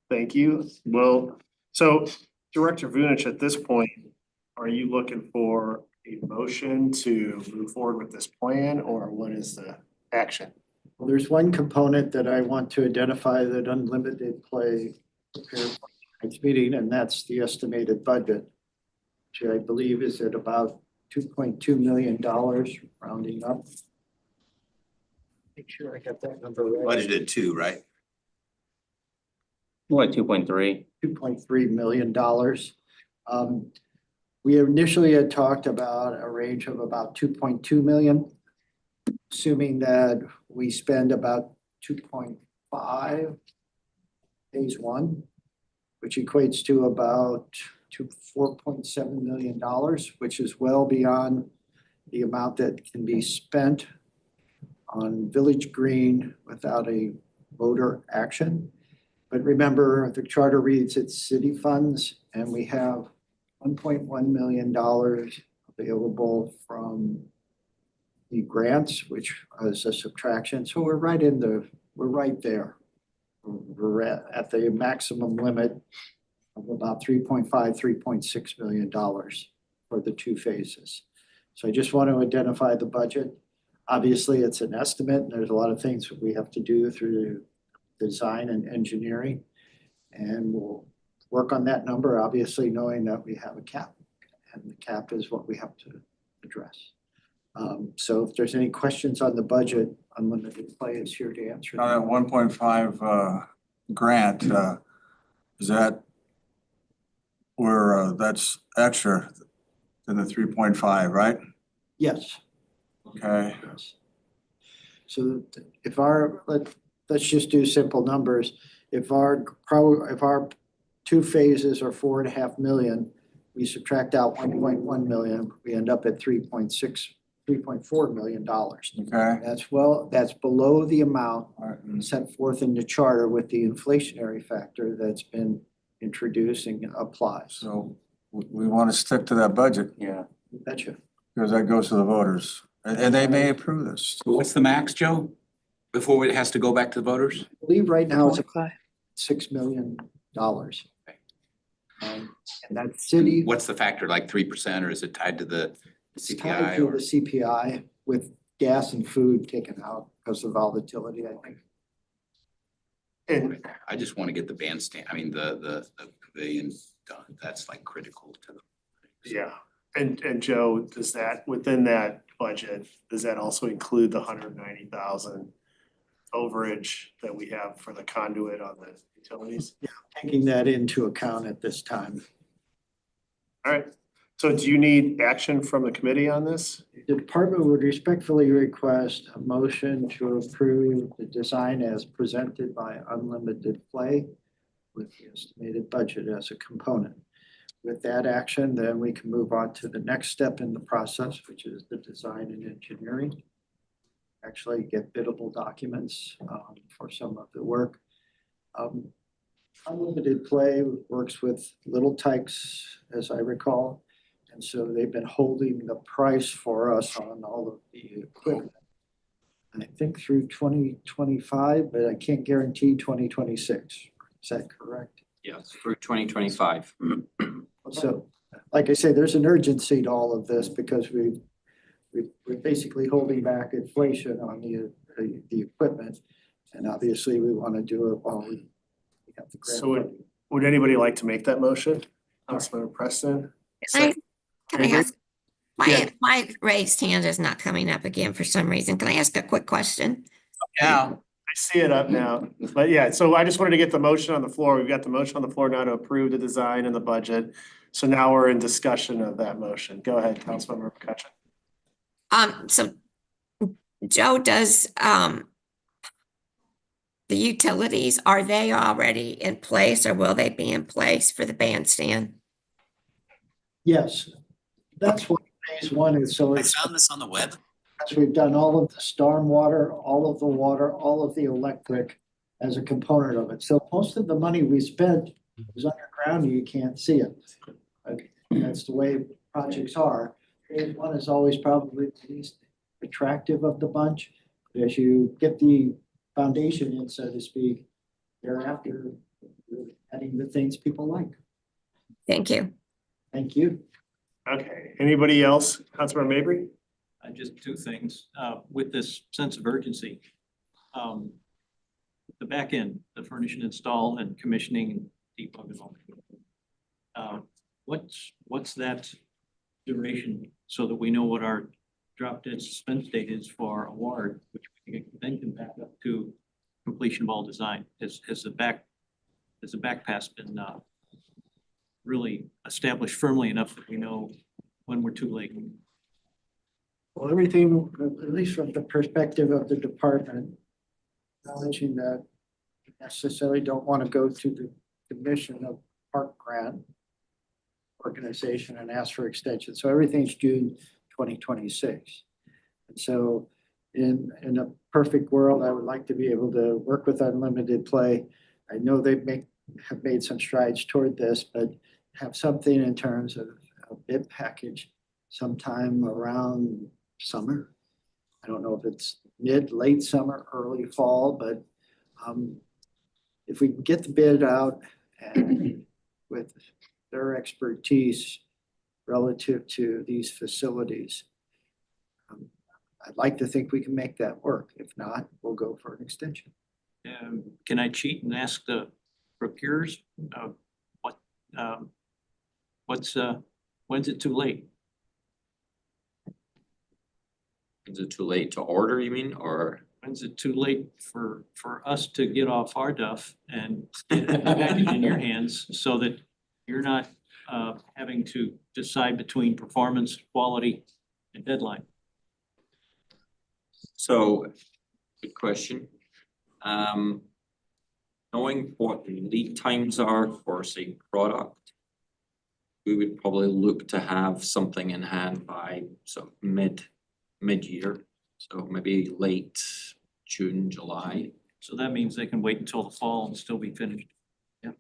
thank you. Well, So Director Vunich, at this point, are you looking for a motion to move forward with this plan, or what is the action? Well, there's one component that I want to identify that Unlimited Play prepared for tonight's meeting, and that's the estimated budget, which I believe is at about $2.2 million, rounding up. Make sure I got that number right. Budgeted 2, right? What, 2.3? $2.3 million. We initially had talked about a range of about 2.2 million, assuming that we spend about 2.5 phase one, which equates to about $4.7 million, which is well beyond the amount that can be spent on Village Green without a voter action. But remember, the charter reads it's city funds, and we have $1.1 million available from the grants, which is a subtraction. So we're right there. We're at the maximum limit of about $3.6 million for the 2 phases. So I just want to identify the budget. Obviously, it's an estimate, and there's a lot of things that we have to do through design and engineering. And we'll work on that number, obviously knowing that we have a cap, and the cap is what we have to address. So if there's any questions on the budget, Unlimited Play is here to answer. Now that 1.5 grant, is that where that's extra than the 3.5, right? Yes. Okay. Yes. So if let's just do simple numbers. If our 2 phases are 4.5 million, we subtract out 1.1 million, we end up at $3.4 million. Okay. That's below the amount All right. set forth in the charter with the inflationary factor that's been introduced and applies. So we want to stick to that budget. Yeah. Betcha. Because that goes to the voters, and they may approve this. What's the max, Joe? Before it has to go back to the voters? I believe right now it's $6 million. And that city. What's the factor, like 3%, or is it tied to the It's tied CPI? to Or the CPI with gas and food taken out because of volatility, I think. And I just want to get the bandstand, I mean, the pavilion done. That's like critical to the. yeah, and Joe, does that, within that budget, does that also include the 190,000 overage that we have for the conduit on the utilities? Taking that into account at this time. All right, so do you need action from the committee on this? The department would respectfully request a motion to approve the design as presented by Unlimited Play with the estimated budget as a component. With that action, then we can move on to the next step in the process, which is the design and engineering. Actually get biddable documents for some of the work. Unlimited Play works with Little Tykes, as I recall. And so they've been holding the price for us on all of the equipment. I think through 2025, but I can't guarantee 2026. Is that correct? Yes, through 2025. So, like I say, there's an urgency to all of this because we're basically holding back inflation on the equipment. And obviously we want to do it while we have the grant. So would anybody like to make that motion? Councilmember Preston? Can I ask, Yeah. my raised hand is not coming up again for some reason. Can I ask a quick question? Yeah. I see it up now, but yeah, so I just wanted to get the motion on the floor. We've got the motion on the floor now to approve the design and the budget. So now we're in discussion of that motion. Go ahead, Councilmember McCutcheon. So Joe, does, the utilities, are they already in place or will they be in place for the bandstand? Yes, that's what phase one is. So I it's, found this on the web. we've done all of the storm water, all of the water, all of the electric as a component of it. So most of the money we spent is underground, and you can't see it. That's the way projects are. Phase one is always probably the least attractive of the bunch. But as you get the foundation in, so to speak, thereafter, you're adding the things people like. Thank you. Thank you. Okay, anybody else? Councilmember Mabry? Just two things, with this sense of urgency. The back end, the furnish and install and commissioning and debug and all. What's that duration so that we know what our drop dead suspense date is for award, which we then can back up to completion of all design? Has the back pass been really established firmly enough that we know when we're too late? Well, everything, at least from the perspective of the department, acknowledging that we necessarily don't want to go to the commission of park grant organization and ask for extension. So everything's June 2026. And so in a perfect world, I would like to be able to work with Unlimited Play. I know have made some strides toward this, but have something in terms of a bid package sometime around summer. I don't know if it's late summer, early fall, but if we can get the bid out and with their expertise relative to these facilities, I'd like to think we can make that work. If not, we'll go for an extension. Can I cheat and ask the procurers, when's it too late? Is it too late to order, you mean, or? When's it too late for us to get off our duff and get it back in your hands so that you're not having to decide between performance, quality, and deadline? So, good question. Knowing what the lead times are for, say, product, we would probably look to have something in hand by mid-year. So maybe late June, July. So that means they can wait until the fall and still be finished. Yeah.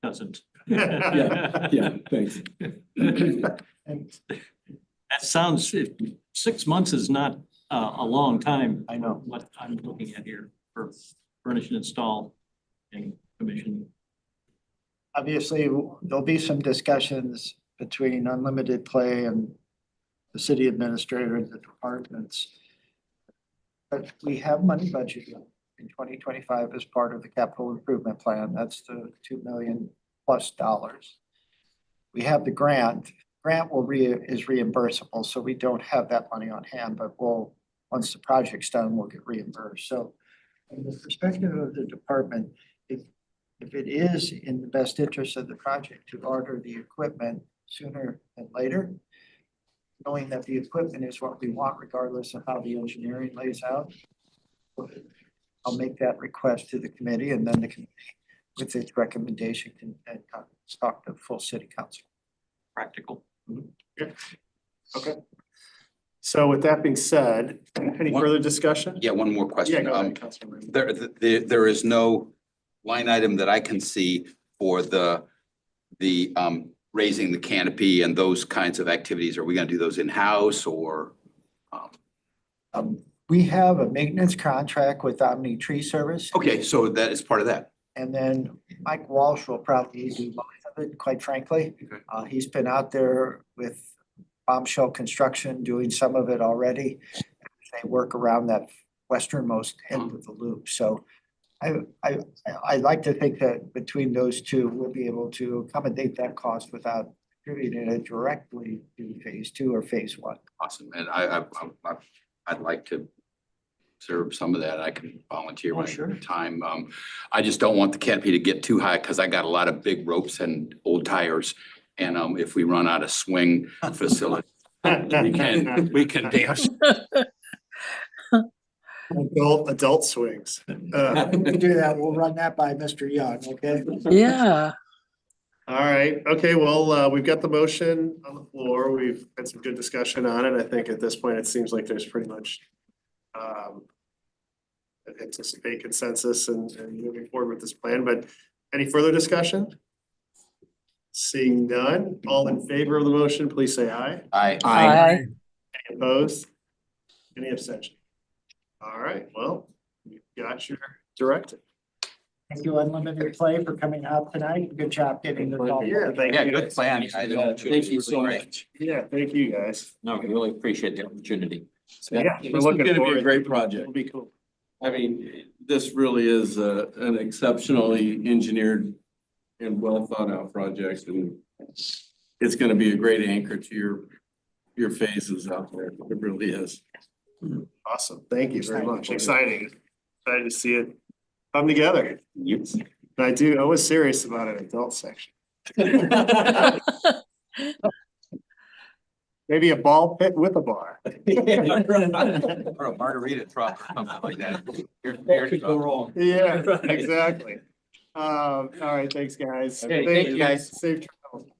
Doesn't. Yeah, thanks. That sounds, 6 months is not a long time. I know. What I'm looking at here for furnish and install and commission. Obviously, there'll be some discussions between Unlimited Play and the city administrator and the departments. But we have money budgeted in 2025 as part of the capital improvement plan. That's the $2 million+ dollars. We have the grant. Grant is reimbursable, so we don't have that money on hand, but once the project's done, we'll get reimbursed. So from the perspective of the department, if it is in the best interest of the project to order the equipment sooner than later, knowing that the equipment is what we want regardless of how the engineering lays out, I'll make that request to the committee, and then the committee, with its recommendation, can talk to full city council. Practical. Yeah. Okay. So with that being said, any further discussion? Yeah, one more Yeah, question. go ahead, Councilmember. There is no line item that I can see for the raising the canopy and those kinds of activities. Are we gonna do those in-house or? We have a maintenance contract with Omni Tree Service. Okay, so that is part of that. And then Mike Walsh will probably do most of it, quite frankly. Okay. He's been out there with Bombshell Construction doing some of it already. They work around that westernmost end of the loop. So I like to think that between those two, we'll be able to accommodate that cost without attributing it directly to phase 2 or phase 1. Awesome. And I'd like to serve some of that. I can volunteer my time. I just don't want the canopy to get too high because I got a lot of big ropes and old tires. And if we run out of swing facility, we can dance. Adult swings. When we do that, we'll run that by Mr. Young, okay? Yeah. All right, okay, well, we've got the motion on the floor. We've had some good discussion on it. I think at this point, it seems like there's pretty much anticipate consensus and moving forward with this plan, but any further discussion? Seeing none, all in favor of the motion, please say aye. Aye. Aye. Any opposed? Any abstention? All right, well, you've got your directive. Thank you, Unlimited Play, for coming out tonight. Good job getting this all. Yeah, thank Yeah, you. good plan, guys. Thank you so much. Yeah, thank you, guys. No, we really appreciate the opportunity. Yeah, This we're is looking gonna be a forward. great project. It'll be cool. I mean, this really is an exceptionally engineered and well thought out project, and it's gonna be a great anchor to your phases out there. It really is. Awesome. Thank you very much. Exciting. Excited to see it come together. I was serious about an adult section. Maybe a ball pit with a bar. Or a margarita truck or something like that. Here you go. Yeah, exactly. All right, thanks, guys. Okay, thank you, guys. Safe travels.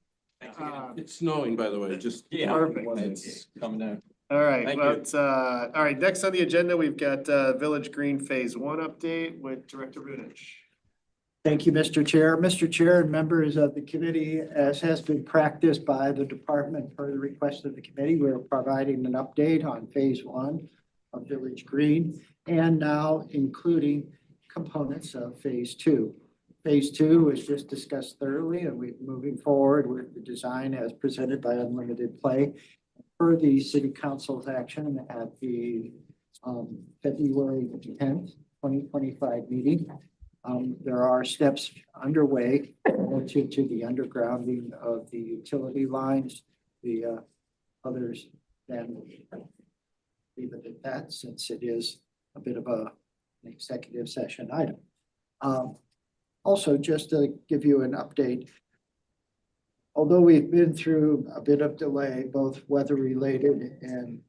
It's snowing, by the way, just. Perfect. It's coming down. All right, Thank but, all right, next on the agenda, we've got Village Green Phase One update with Director Vunich. Thank you, Mr. Chair. Mr. Chair and members of the committee, as has been practiced by the department per the request of the committee, we're providing an update on phase one of Village Green and now including components of phase two. Phase two was just discussed thoroughly and we're moving forward with the design as presented by Unlimited Play per the city council's action at the February 10th, 2025 meeting. There are steps underway relative to the undergrounding of the utility lines, the others, then leave it at that since it is a bit of an executive session item. Also, just to give you an update, although we've been through a bit of delay, both weather related and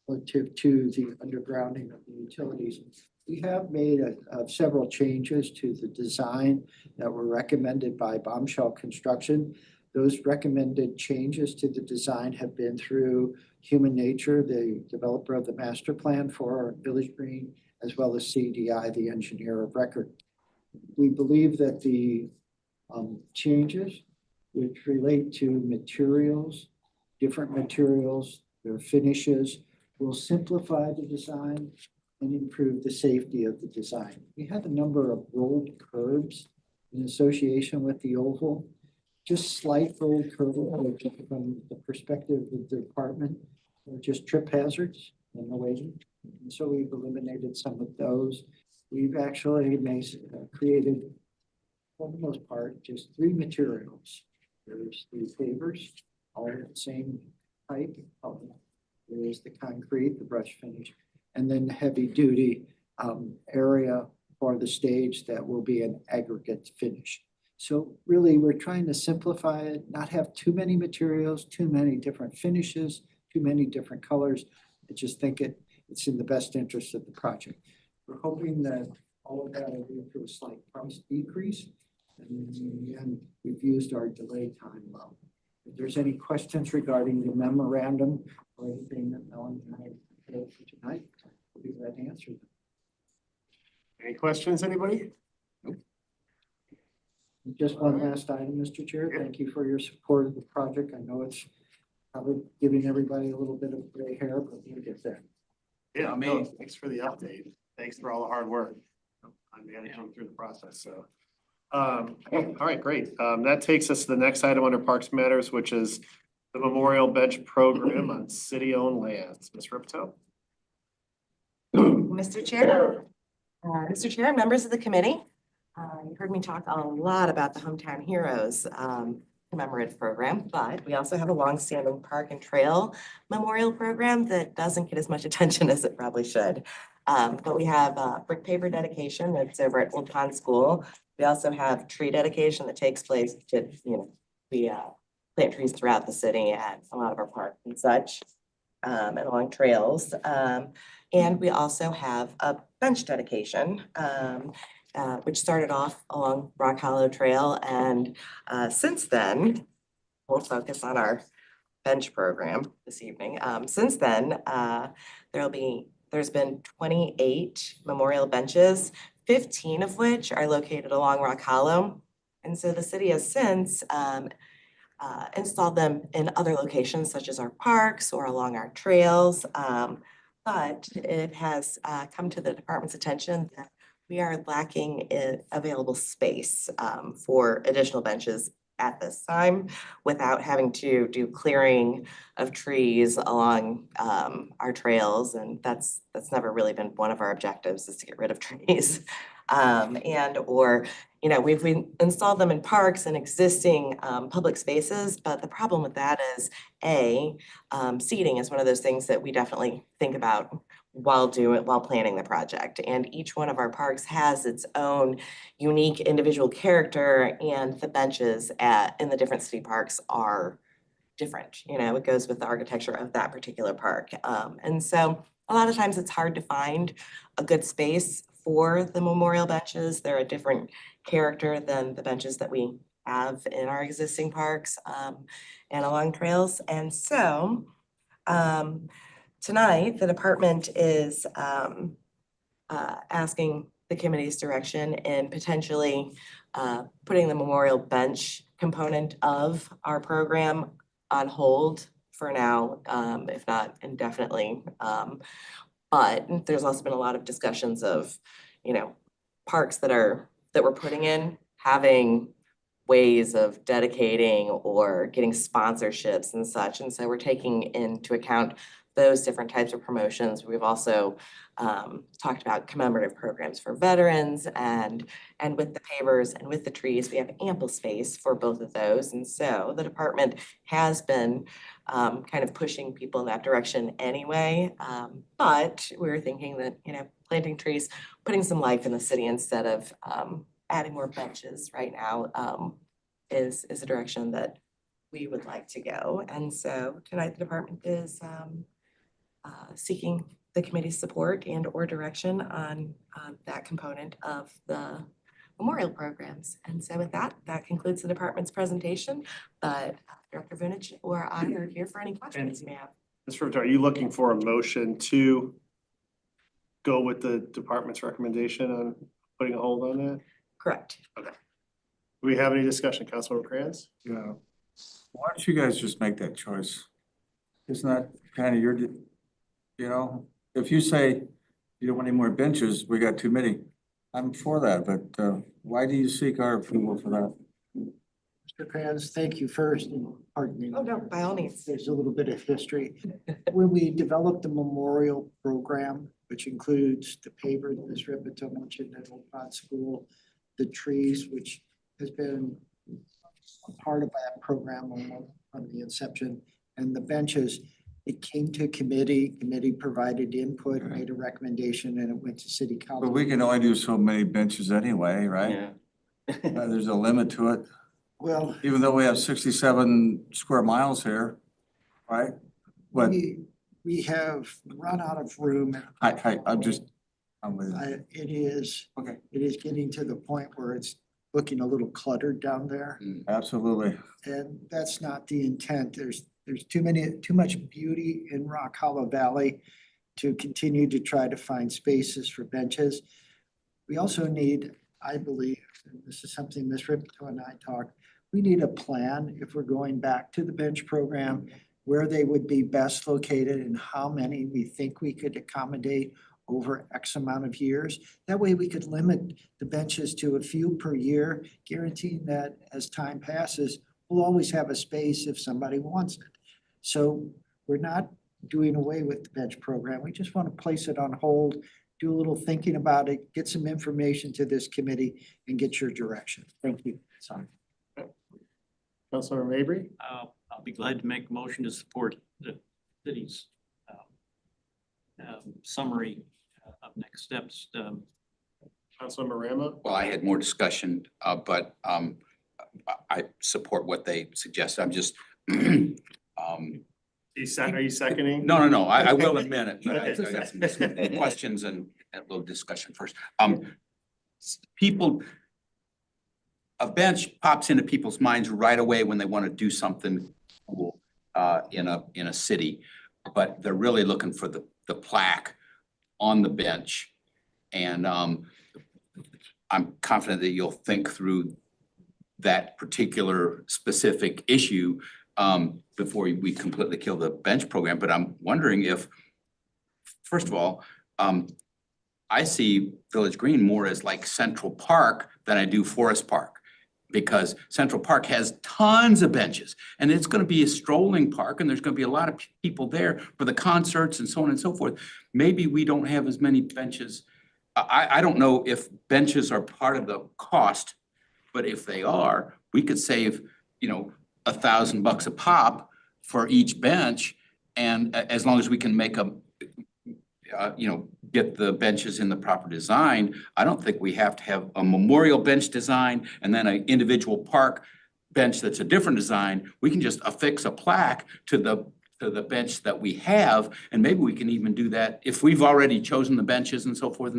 relative to the undergrounding of the utilities, we have made several changes to the design that were recommended by Bombshell Construction. Those recommended changes to the design have been through Human Nature, the developer of the master plan for Village Green, as well as CDI, the engineer of record. We believe that the changes which relate to materials, different materials, their finishes, will simplify the design and improve the safety of the design. We have a number of rolled curbs in association with the oval, just slight rolled curbs from the perspective of the department, or just trip hazards in the way. And so we've eliminated some of those. We've actually created, for the most part, just three materials. There's the pavers, all the same type of, there's the concrete, the brush finish, and then the heavy duty area for the stage that will be an aggregate finish. So really, we're trying to simplify it, not have too many materials, too many different finishes, too many different colors. I just think it's in the best interest of the project. We're hoping that all of that will lead to a slight price decrease. And in the end, we've used our delay time well. If there's any questions regarding the memorandum or anything that Melanie and I have for tonight, we'll be glad to answer them. Any questions, anybody? Just one last item, Mr. Chair. Thank you for your support of the project. I know it's probably giving everybody a little bit of gray hair, but we'll get there. Yeah, no, thanks for the update. Thanks for all the hard work on managing through the process, so. All right, great. That takes us to the next item under Parks Matters, which is the Memorial Bench Program on city-owned lands. Ms. Ripto? Mr. Chair, and members of the committee, you heard me talk a lot about the Hometown Heroes commemorative program, but we also have a longstanding park and trail memorial program that doesn't get as much attention as it probably should. But we have brick paver dedication that's over at Old Pond School. We also have tree dedication that takes place to, we plant trees throughout the city at a lot of our parks and such, and along trails. And we also have a bench dedication, which started off along Rock Hollow Trail. And since then, we'll focus on our bench program this evening. Since then, there's been 28 memorial benches, 15 of which are located along Rock Hollow. And so the city has since installed them in other locations such as our parks or along our trails. But it has come to the department's attention that we are lacking in available space for additional benches at this time without having to do clearing of trees along our trails. And that's never really been one of our objectives, is to get rid of trees. And or, you know, we've installed them in parks and existing public spaces, but the problem with that is seating is one of those things that we definitely think about while planning the project. And each one of our parks has its own unique individual character, and the benches in the different city parks are different. You know, it goes with the architecture of that particular park. And so a lot of times it's hard to find a good space for the memorial benches. They're a different character than the benches that we have in our existing parks and along trails. And so tonight, the department is asking the committee's direction in potentially putting the memorial bench component of our program on hold for now, if not indefinitely. But there's also been a lot of discussions of, you know, parks that we're putting in, having ways of dedicating or getting sponsorships and such. And so we're taking into account those different types of promotions. We've also talked about commemorative programs for veterans, and with the pavers and with the trees, we have ample space for both of those. And so the department has been kind of pushing people in that direction anyway. But we're thinking that, you know, planting trees, putting some life in the city instead of adding more benches right now is a direction that we would like to go. And so tonight the department is seeking the committee's support and or direction on that component of the memorial programs. And so with that, that concludes the department's presentation. But Director Vunich or I are here for any questions you may have. Ms. Rivett, are you looking for a motion to go with the department's recommendation on putting a hold on that? Correct. Do we have any discussion, Councilmember Kranz? Yeah. Why don't you guys just make that choice? Isn't that kind of your, you know, if you say you don't want any more benches, we got too many. I'm for that, but why do you seek our approval for that? Mr. Kranz, thank you first, and pardon me. Oh, no, by all means. There's a little bit of history. When we developed the memorial program, which includes the paver that Ms. Rivett mentioned at Old Pond School, the trees, which has been a part of that program from the inception, and the benches, it came to committee provided input, made a recommendation, and it went to city council. But we can only do so many benches anyway, right? There's a limit to it, Well, even though we have 67 square miles here, right? But we have run out of room. I'm with you. It is. Okay. It is getting to the point where it's looking a little cluttered down there. Absolutely. And that's not the intent. There's too much beauty in Rock Hollow Valley to continue to try to find spaces for benches. We also need, I believe, and this is something Ms. Ripto and I talked, we need a plan if we're going back to the bench program, where they would be best located and how many we think we could accommodate over X amount of years. That way we could limit the benches to a few per year, guaranteeing that as time passes, we'll always have a space if somebody wants it. So we're not doing away with the bench program. We just want to place it on hold, do a little thinking about it, get some information to this committee and get your direction. Thank you. Sorry. Councilmember Mabry? I'll be glad to make a motion to support the city's summary of next steps. Councilmember Rama? Well, I had more discussion, but I support what they suggested. I'm just Are you seconding? No, I will in a minute, but I got some questions and a little discussion first. People, a bench pops into people's minds right away when they want to do something cool in a city, but they're really looking for the plaque on the bench. And I'm confident that you'll think through that particular specific issue before we completely kill the bench program. But I'm wondering if, first of all, I see Village Green more as like Central Park than I do Forest Park. Because Central Park has tons of benches and it's gonna be a strolling park and there's gonna be a lot of people there for the concerts and so on and so forth. Maybe we don't have as many benches. I don't know if benches are part of the cost, but if they are, we could save, $1,000 a pop for each bench. And as long as we can make them, get the benches in the proper design, I don't think we have to have a memorial bench design and then an individual park bench that's a different design. We can just affix a plaque to the bench that we have, and maybe we can even do that if we've already chosen the benches and so forth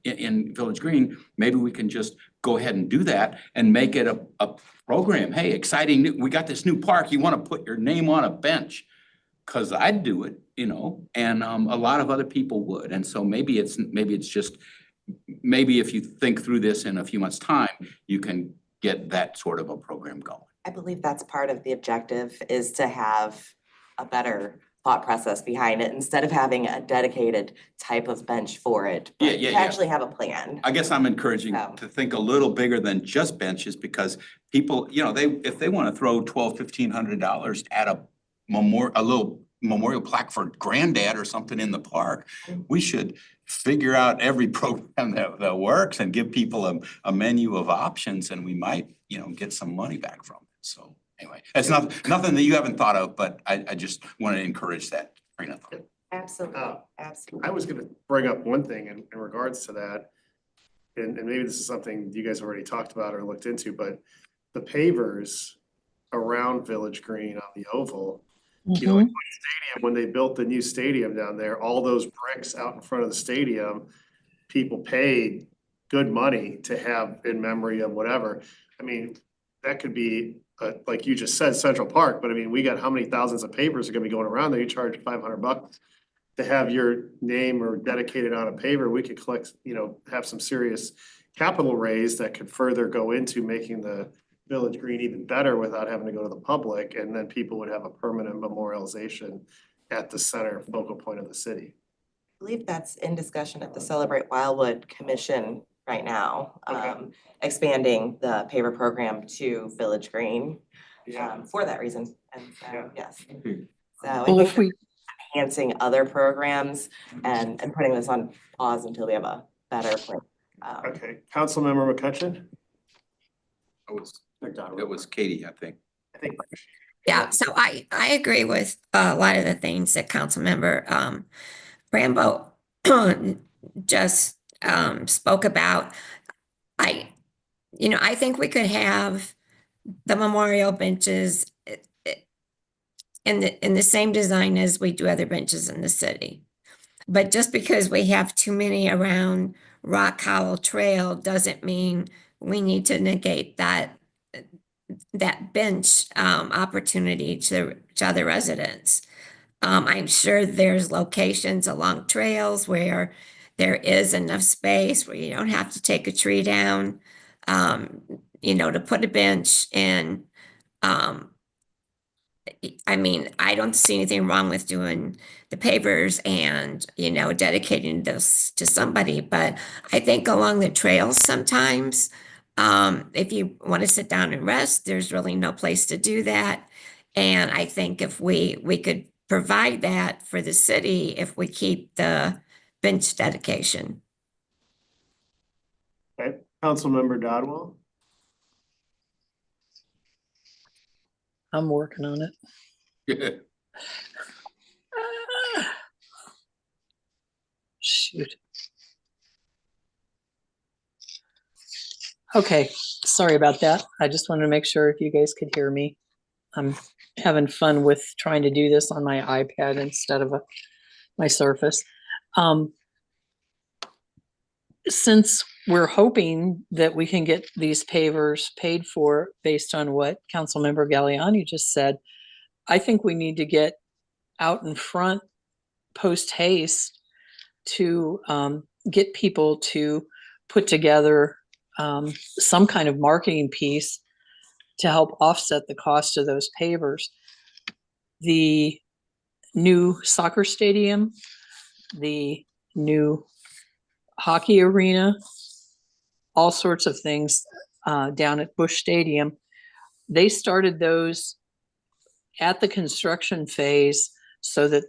in Village Green. Maybe we can just go ahead and do that and make it a program. Hey, exciting, we got this new park, you want to put your name on a bench? Cause I'd do it, and a lot of other people would. And so maybe it's just, maybe if you think through this in a few months' time, you can get that sort of a program going. I believe that's part of the objective, is to have a better thought process behind it, instead of having a dedicated type of bench for it. Yeah, but yeah, to yeah. actually have a plan. I guess I'm encouraging to think a little bigger than just benches, because people, if they want to throw $1,200-1,500 at a little memorial plaque for granddad or something in the park, we should figure out every program that works and give people a menu of options, and we might, get some money back from it. So anyway, it's nothing that you haven't thought of, but I just want to encourage that train of thought. Absolutely, absolutely. I was gonna bring up one thing in regards to that. And maybe this is something you guys already talked about or looked into, but the pavers around Village Green on the oval, like Mhm. stadium, when they built the new stadium down there, all those bricks out in front of the stadium, people paid good money to have in memory of whatever. I mean, that could be, like you just said, Central Park, but I mean, we got how many thousands of pavers are gonna be going around there? You charge $500 to have your name or dedicated on a paver. We could collect, have some serious capital raise that could further go into making the Village Green even better without having to go to the public, and then people would have a permanent memorialization at the center focal point of the city. I believe that's in discussion at the Celebrate Wildwood Commission right now. Okay. Expanding the paver program to Village Green, Yeah. for that reason. And Yeah. so, yes. Okay. So I Well, think if we, enhancing other programs and putting this on pause until we have a better plan. Okay, Councilmember McCutcheon? It was Katie, I think. I think. Yeah, so I agree with a lot of the things that Councilmember Rambo just spoke about. I think we could have the memorial benches in the same design as we do other benches in the city. But just because we have too many around Rock Hollow Trail doesn't mean we need to negate that bench opportunity to other residents. I'm sure there's locations along trails where there is enough space where you don't have to take a tree down, to put a bench in. I mean, I don't see anything wrong with doing the pavers and, dedicating this to somebody, but I think along the trails sometimes, if you want to sit down and rest, there's really no place to do that. And I think if we could provide that for the city, if we keep the bench dedication. Okay, Councilmember Dodwell? I'm working on it. Shoot. Okay, sorry about that. I just wanted to make sure if you guys could hear me. I'm having fun with trying to do this on my iPad instead of my Surface. Since we're hoping that we can get these pavers paid for based on what Councilmember Galliani just said, I think we need to get out in front post haste to get people to put together some kind of marketing piece to help offset the cost of those pavers. The new soccer stadium, the new hockey arena, all sorts of things down at Busch Stadium. They started those at the construction phase so that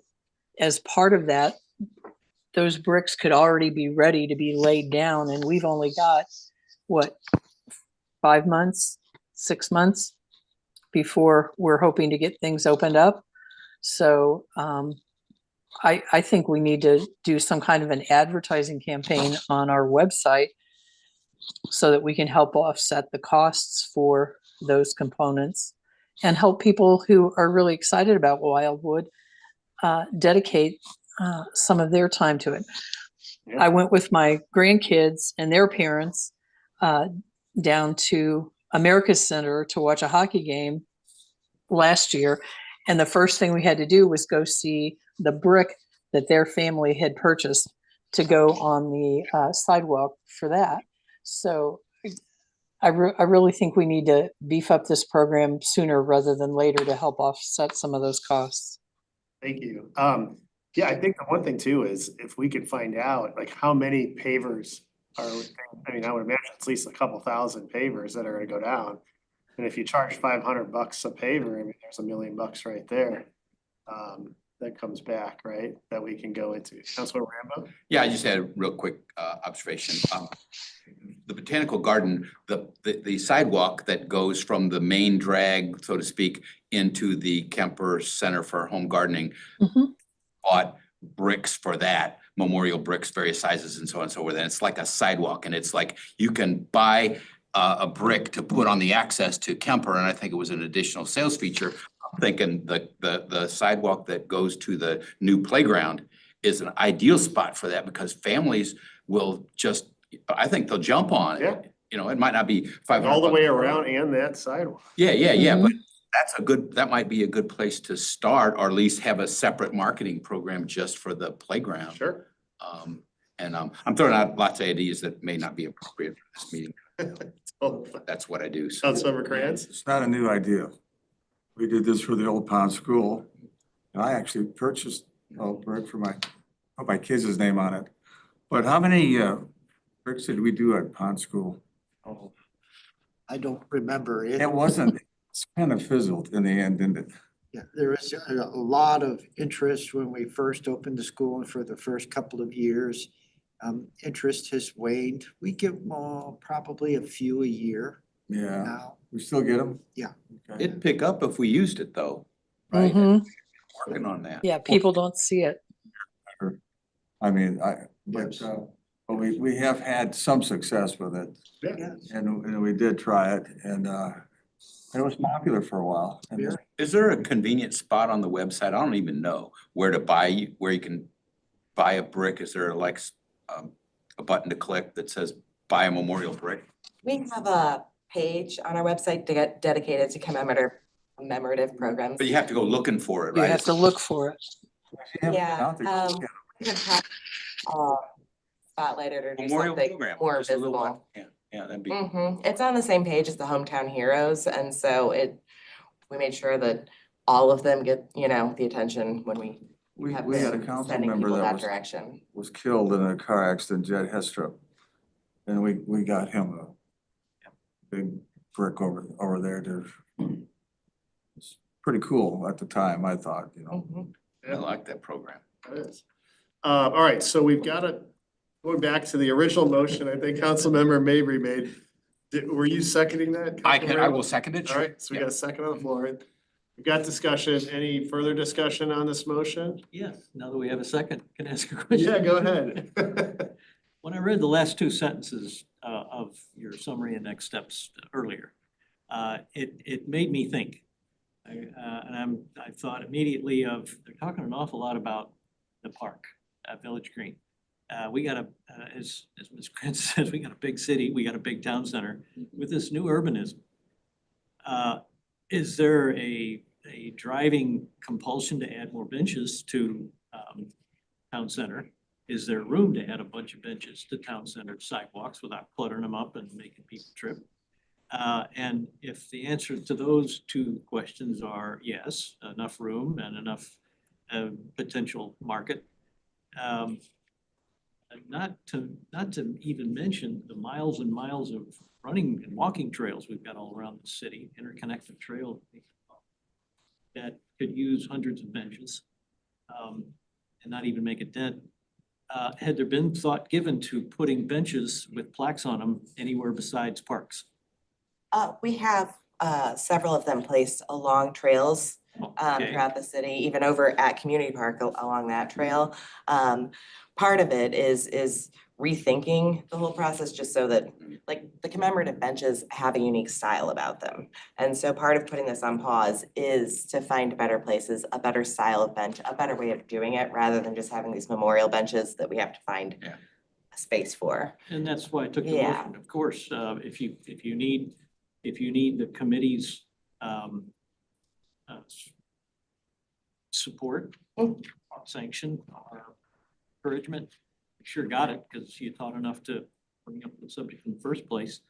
as part of that, those bricks could already be ready to be laid down. And we've only got, what, 5 months, 6 months before we're hoping to get things opened up. So I think we need to do some kind of an advertising campaign on our website so that we can help offset the costs for those components and help people who are really excited about Wildwood dedicate some of their time to it. Yeah. I went with my grandkids and their parents down to America's Center to watch a hockey game last year. And the first thing we had to do was go see the brick that their family had purchased to go on the sidewalk for that. So I really think we need to beef up this program sooner rather than later to help offset some of those costs. Thank you. Yeah, I think the one thing too is if we could find out like how many pavers are, I mean, I would imagine at least a couple thousand pavers that are gonna go down. And if you charge $500 a paver, I mean, there's $1 million right there. That comes back, right? That we can go into. Councilor Rambo? Yeah, I just had a real quick observation. The botanical garden, the sidewalk that goes from the main drag, so to speak, into the Kemper Center for Home Gardening, bought bricks for that, memorial bricks, various sizes and so on and so forth. And it's like a sidewalk, and it's like you can buy a brick to put on the access to Kemper, and I think it was an additional sales feature. I'm thinking the sidewalk that goes to the new playground is an ideal spot for that because families will just, I think they'll jump on it. Yeah. You know, it might not be 500 All the way bucks. around and that sidewalk. Yeah, but that might be a good place to start, or at least have a separate marketing program just for the playground. Sure. I'm throwing out lots of ideas that may not be appropriate for this meeting. Totally. That's what I do. So. Councilmember Crans? It's not a new idea. We did this for the Old Pound School. And I actually purchased a brick for put my kids' name on it. But how many bricks did we do at Pond School? Oh, I don't remember it. It wasn't, it's kind of fizzled in the end, didn't it? Yeah, there was a lot of interest when we first opened the school and for the first couple of years. Interest has waned. We get probably a few a year Yeah, now. we still get them? Yeah. Okay. It'd pick up if we used it though, right? Working on that. Yeah, people don't see it. I mean, Yes. but we have had some success with it. Yeah. And we did try it, and it was popular for a while. And Yeah. Is there a convenient spot on the website? I don't even know where you can buy a brick. Is there like a button to click that says buy a memorial brick? We have a page on our website to get dedicated to commemorative programs. But you have to go looking for it, You right? have to look for it. Yeah, we could have spotlighted or do Memorial something program. more just a little visible. one. Yeah, that'd be. It's on the same page as the Hometown Heroes, and so we made sure that all of them get, the attention when we have We had a been council sending member people that that direction. was killed in a car accident, Jed Hestrup. And we got him a big brick over there to, it's pretty cool at the time, I thought, I like that program. It is. All right, so we've got going back to the original motion, I think Councilmember Mabry made. Were you seconding that? I will second it. All right, so we got a second on the floor. We've got discussion. Any further discussion on this motion? Yes, now that we have a second, can I ask a question? Yeah, go ahead. When I read the last two sentences of your summary and next steps earlier, it made me think. I thought immediately of, they're talking an awful lot about the park at Village Green. We got as Ms. Krantz says, we got a big city, we got a big town center with this new urbanism. Is there a driving compulsion to add more benches to town center? Is there room to add a bunch of benches to town center sidewalks without cluttering them up and making people trip? And if the answer to those two questions are yes, enough room and enough potential market, And not to even mention the miles and miles of running and walking trails we've got all around the city, interconnected trail that could use hundreds of benches, and not even make a dent. Had there been thought given to putting benches with plaques on them anywhere besides parks? We have several of them placed along trails Okay. throughout the city, even over at Community Park along that trail. Part of it is rethinking the whole process just so that, like, the commemorative benches have a unique style about them. And so part of putting this on pause is to find better places, a better style of bench, a better way of doing it, rather than just having these memorial benches that we have to find Yeah. a space for. And that's why I took the Yeah. motion, of course, if you need the committee's support, sanction, or encouragement, you sure got it, because you thought enough to bring up the subject in the first place.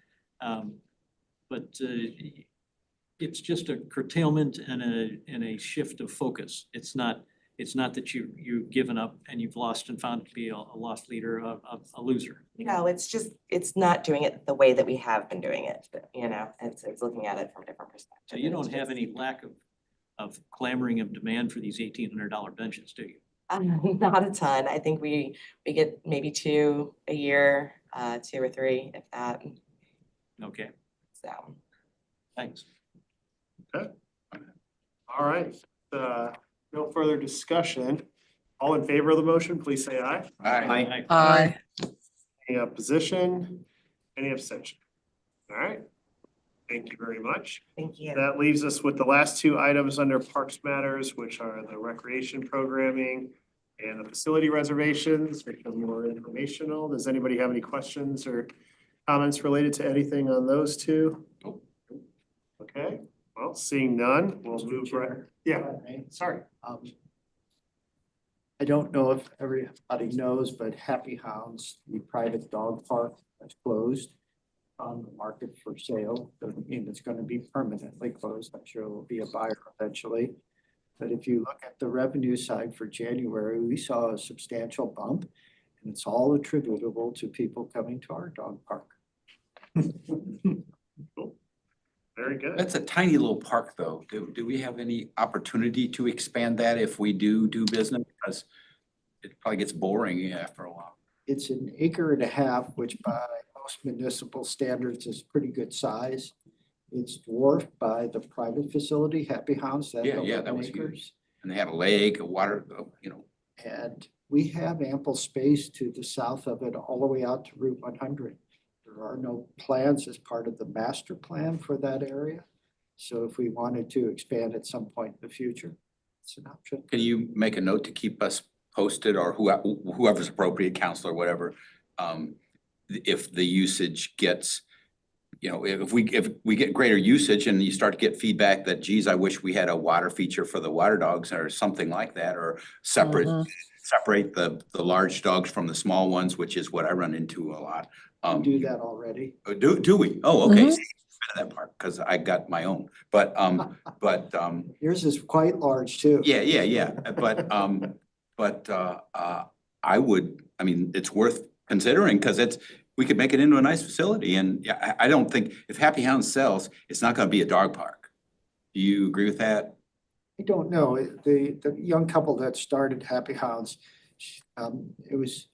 But it's just a curtailment and a shift of focus. It's not that you've given up and you've lost and found to be a lost leader, a loser. No, it's not doing it the way that we have been doing it, you know, it's looking at it from a different perspective. So you It's don't have just- any lack of clamoring of demand for these $1,800 benches, do you? Not a ton. I think we get maybe 2 a year, 2 or 3, if that, Okay, so. thanks. All right, no further discussion. All in favor of the motion, please say aye. Aye. Aye. Any opposition? Any abstention? All right. Thank you very much. Thank you. That leaves us with the last 2 items under Parks Matters, which are the recreation programming and the facility reservations, which are more informational. Does anybody have any questions or comments related to anything on those 2? Nope. Okay, well, seeing none, we'll Mr. move Chair, right. Yeah, if I may. sorry. I don't know if everybody knows, but Happy Hounds, the private dog park, has closed on the market for sale. Doesn't mean it's gonna be permanently closed. I'm sure there'll be a buyer eventually. But if you look at the revenue side for January, we saw a substantial bump, and it's all attributable to people coming to our dog park. Very good. That's a tiny little park, though. Do we have any opportunity to expand that if we do business? Because it probably gets boring after a while. It's an acre and a half, which by most municipal standards is pretty good size. It's dwarfed by the private facility, Happy Hounds, that Yeah, that 11 was huge. acres. And they had a lake, a water, And we have ample space to the south of it, all the way out to Route 100. There are no plans as part of the master plan for that area. So if we wanted to expand at some point in the future, it's an option. Can you make a note to keep us posted, or whoever's appropriate, counselor, whatever, if the usage gets, if we get greater usage and you start to get feedback that, geez, I wish we had a water feature for the water dogs or something like that, or separate the large dogs from the small ones, which is what I run into a lot. We do that already. Do we? Oh, okay. See, that part, because I got my own, but Yours is quite large too. yeah. But I mean, it's worth considering, because we could make it into a nice facility, and yeah, I don't think, if Happy Hounds sells, it's not gonna be a dog park. Do you agree with that? I don't know. The young couple that started Happy Hounds, it was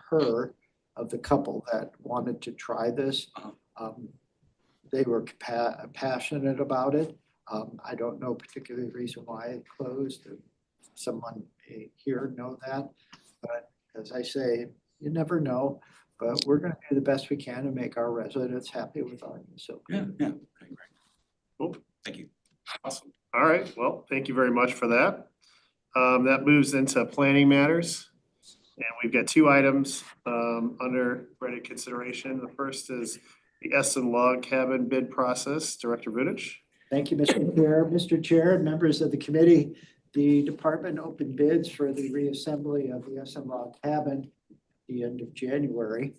her of the couple that wanted to try this. They were passionate about it. I don't know particularly the reason why it closed. Someone here know that, but as I say, you never know. But we're gonna do the best we can to make our residents happy with our facility. Yeah. Okay, great. Cool. Thank you. Awesome. All right, well, thank you very much for that. That moves into planning matters. And we've got 2 items under ready consideration. The first is the Essen Log Cabin bid process. Director Vudich. Thank you, Mr. Chair. Mr. Chair, members of the committee, the department opened bids for the reassembly of the Essen Log Cabin at the end of January.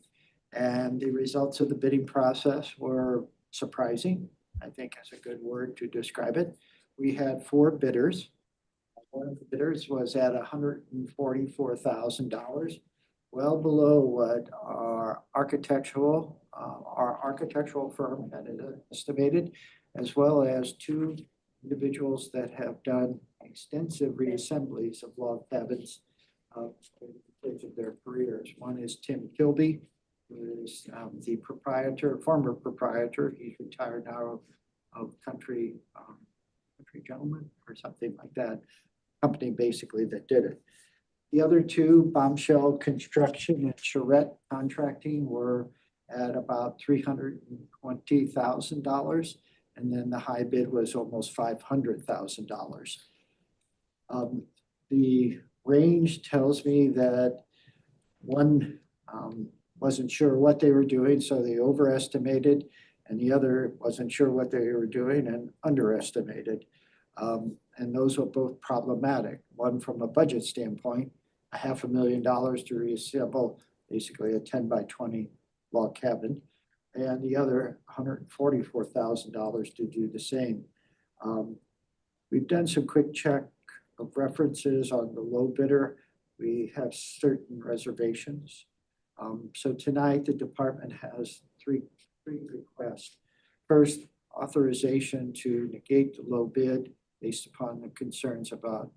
And the results of the bidding process were surprising, I think is a good word to describe it. We had 4 bidders. one of the bidders was at $144,000, well below what our architectural firm had estimated, as well as two individuals that have done extensive reassemblies of log cabins over the course of their careers. One is Tim Kilby, who is the former proprietor. He's retired now of Country Gentleman or something like that. Company basically that did it. The other two, Bombshell Construction and Charette Contracting, were at about $320,000. And then the high bid was almost $500,000. The range tells me that one wasn't sure what they were doing, so they overestimated, and the other wasn't sure what they were doing and underestimated. And those were both problematic. One from a budget standpoint, $500,000 to reassemble basically a 10 by 20 log cabin, and the other $144,000 to do the same. We've done some quick check of references on the low bidder. We have certain reservations. So tonight the department has three requests. First, authorization to negate the low bid based upon the concerns about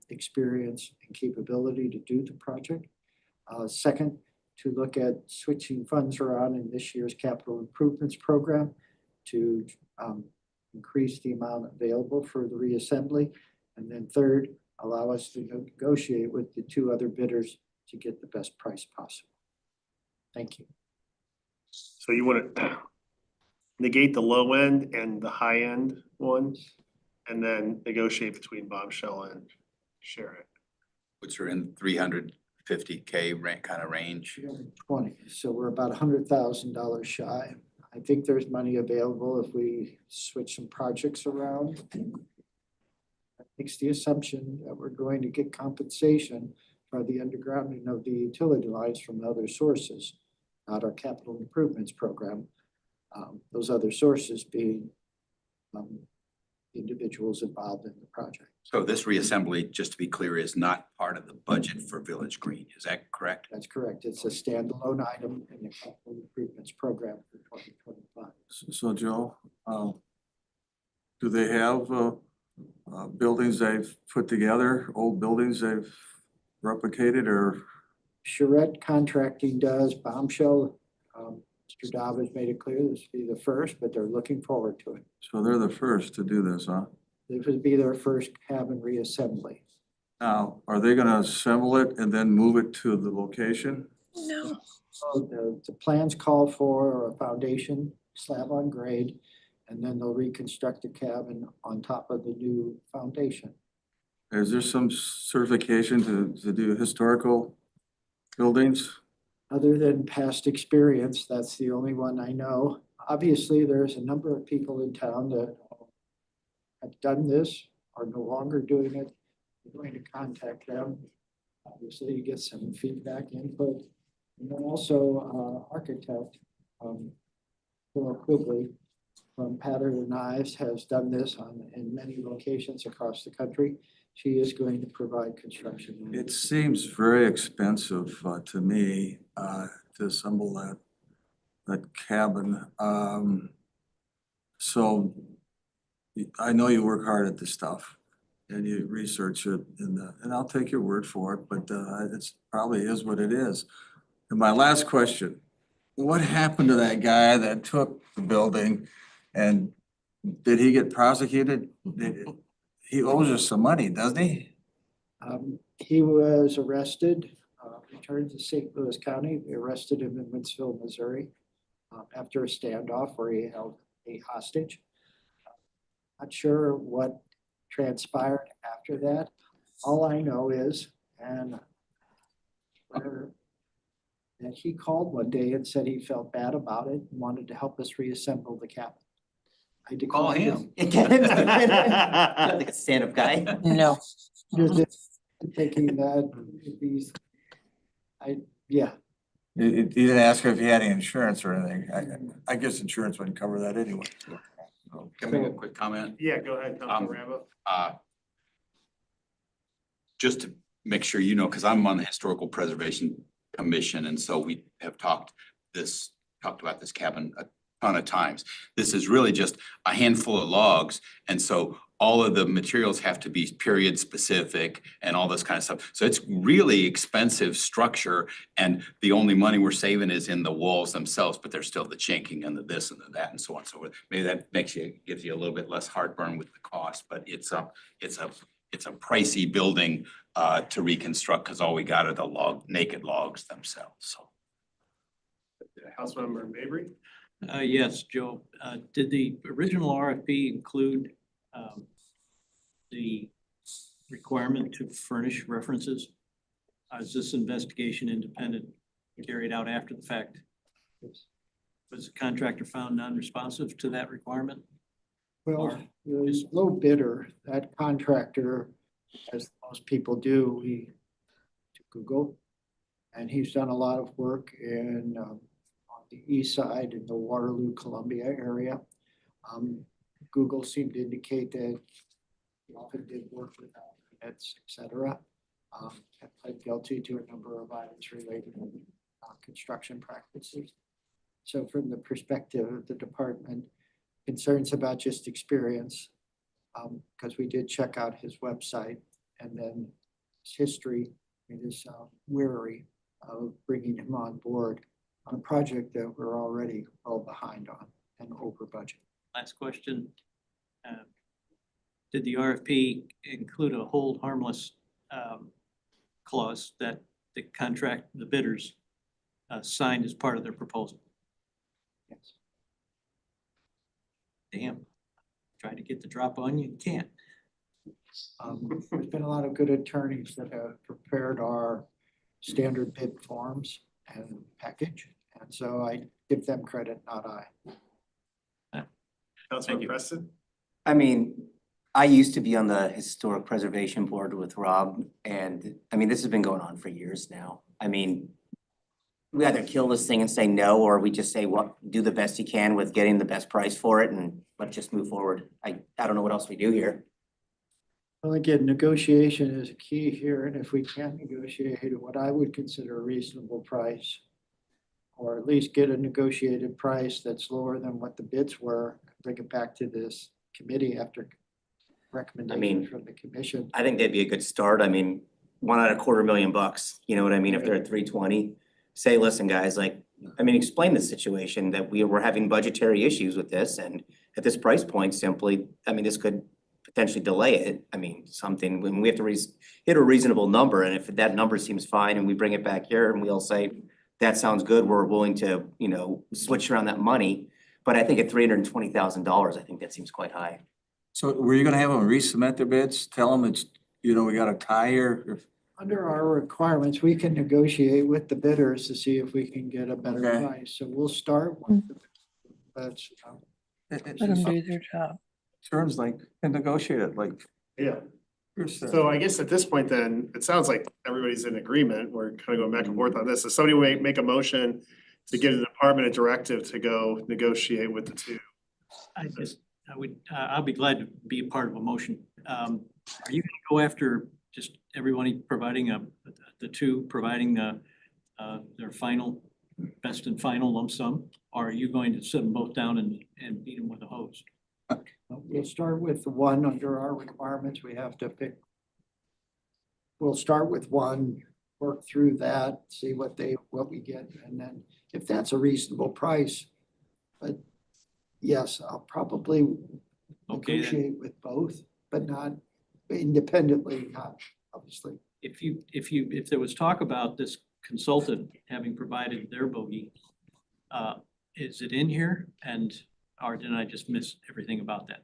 experience and capability to do the project. Second, to look at switching funds around in this year's capital improvements program to increase the amount available for the reassembly. And then third, allow us to negotiate with the two other bidders to get the best price possible. Thank you. So you want to negate the low end and the high end one, and then negotiate between Bombshell and Sharon. Which are in 350K kind of range. 320, so we're about $100,000 shy. I think there's money available if we switch some projects around. That makes the assumption that we're going to get compensation for the undergrounding of the utility lines from other sources, not our capital improvements program. Those other sources being individuals involved in the project. So this reassembly, just to be clear, is not part of the budget for Village Green. Is that correct? That's correct. It's a standalone item in the capital improvements program for 2025. So Joe, do they have buildings they've put together, old buildings they've replicated, or? Charette Contracting does. Bombshell, Mr. Davis made it clear this would be the first, but they're looking forward to it. So they're the first to do this, huh? This would be their first cabin reassembly. Now, are they gonna assemble it and then move it to the location? No. So the plans call for a foundation slab on grade, and then they'll reconstruct the cabin on top of the new foundation. Is there some certification to do historical buildings? Other than past experience, that's the only one I know. Obviously, there's a number of people in town that have done this, are no longer doing it. We're going to contact them. Obviously, you get some feedback, input. And then also architect, Phil Quigley from Pattern and Knives has done this in many locations across the country. She is going to provide construction. It seems very expensive to me to assemble that cabin. So I know you work hard at this stuff and you research it, and I'll take your word for it, but it's probably is what it is. And my last question, what happened to that guy that took the building, and did he get prosecuted? He owes us some money, doesn't he? He was arrested, returned to St. Louis County. We arrested him in Wentzville, Missouri, after a standoff where he held a hostage. Not sure what transpired after that. All I know is, that he called one day and said he felt bad about it and wanted to help us reassemble the cabin. I Call declined him. Like a stand-up guy. No. taking that, yeah. He didn't ask if he had any insurance or anything. I guess insurance wouldn't cover that anyway. Can I make a quick comment? Yeah, go ahead, Councilor Um, Rambo. just to make sure you know, because I'm on the Historical Preservation Commission, and so we have talked about this cabin a ton of times. This is really just a handful of logs, and so all of the materials have to be period specific and all this kind of stuff. So it's really expensive structure, and the only money we're saving is in the walls themselves, but there's still the chinking and the this and the that and so on. So maybe that gives you a little bit less heartburn with the cost, but it's a pricey building to reconstruct, because all we got are the naked logs themselves, so. Councilmember Mabry? Yes, Joe, did the original RFP include the requirement to furnish references? Is this investigation independent, carried out after the fact? Was the contractor found non-responsive to that requirement? Well, the low bidder, that contractor, as most people do, he to Google. And he's done a lot of work on the east side in the Waterloo, Columbia area. Google seemed to indicate that he often did work without permits, et cetera. And pled guilty to a number of items related to construction practices. So from the perspective of the department, concerns about just experience, because we did check out his website, and then his history, it is weary of bringing him on board on a project that we're already well behind on and over budget. Last question. Did the RFP include a hold harmless clause that the bidders signed as part of their proposal? Yes. Damn, trying to get the drop on you, can't. There's been a lot of good attorneys that have prepared our standard bid forms and package. And so I give them credit, not I. Councilmember Preston? I mean, I used to be on the Historic Preservation Board with Rob, and I mean, this has been going on for years now. I mean, we either kill this thing and say no, or we just say, well, do the best you can with getting the best price for it, and let's just move forward. I don't know what else we do here. Well, again, negotiation is key here, and if we can't negotiate what I would consider a reasonable price, or at least get a negotiated price that's lower than what the bids were, bring it back to this committee after recommendation from the commission. I think that'd be a good start. I mean, $250,000, you know what I mean? If they're at 320, say, listen, guys, like, I mean, explain the situation that we're having budgetary issues with this, and at this price point, simply, I mean, this could potentially delay it. I mean, something, when we have to hit a reasonable number, and if that number seems fine and we bring it back here and we'll say, that sounds good, we're willing to, you know, switch around that money. But I think at $320,000, I think that seems quite high. So were you gonna have them resubmit their bids? Tell them it's, we got a tie here? Under our requirements, we can negotiate with the bidders to see if we can get a better Okay. price. So we'll start with the bids. Let them do their job. Terms like, and negotiate it, like. Yeah. Here's the- So I guess at this point then, it sounds like everybody's in agreement. We're kind of going back and forth on this. If somebody make a motion to give the department a directive to go negotiate with the two. I'll be glad to be a part of a motion. Are you gonna go after just everybody providing the two providing their final, best and final lump sum? Or are you going to sit them both down and beat them with a hose? We'll start with the one under our requirements. We have to pick. We'll start with one, work through that, see what we get, and then if that's a reasonable price. But yes, I'll probably Okay, then. negotiate with both, but not independently, not obviously. If there was talk about this consultant having provided their bogey, is it in here? Or did I just miss everything about that?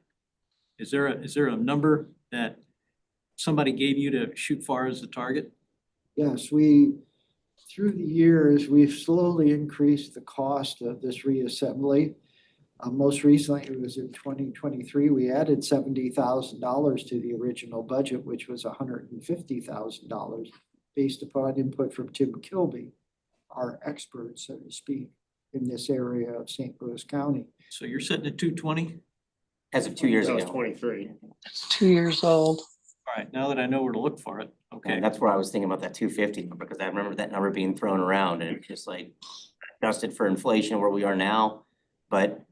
Is there a number that somebody gave you to shoot for as the target? Yes, through the years, we've slowly increased the cost of this reassembly. Most recently, it was in 2023, we added $70,000 to the original budget, which was $150,000 based upon input from Tim Kilby, our expert, so to speak, in this area of St. Louis County. So you're sitting at 220? As of 2 years That was ago. 23. It's 2 years old. All right, now that I know where to look for it, Okay, And that's where I was thinking about that 250 number, because I remember that number being thrown around and it's just like adjusted for inflation where we are now. But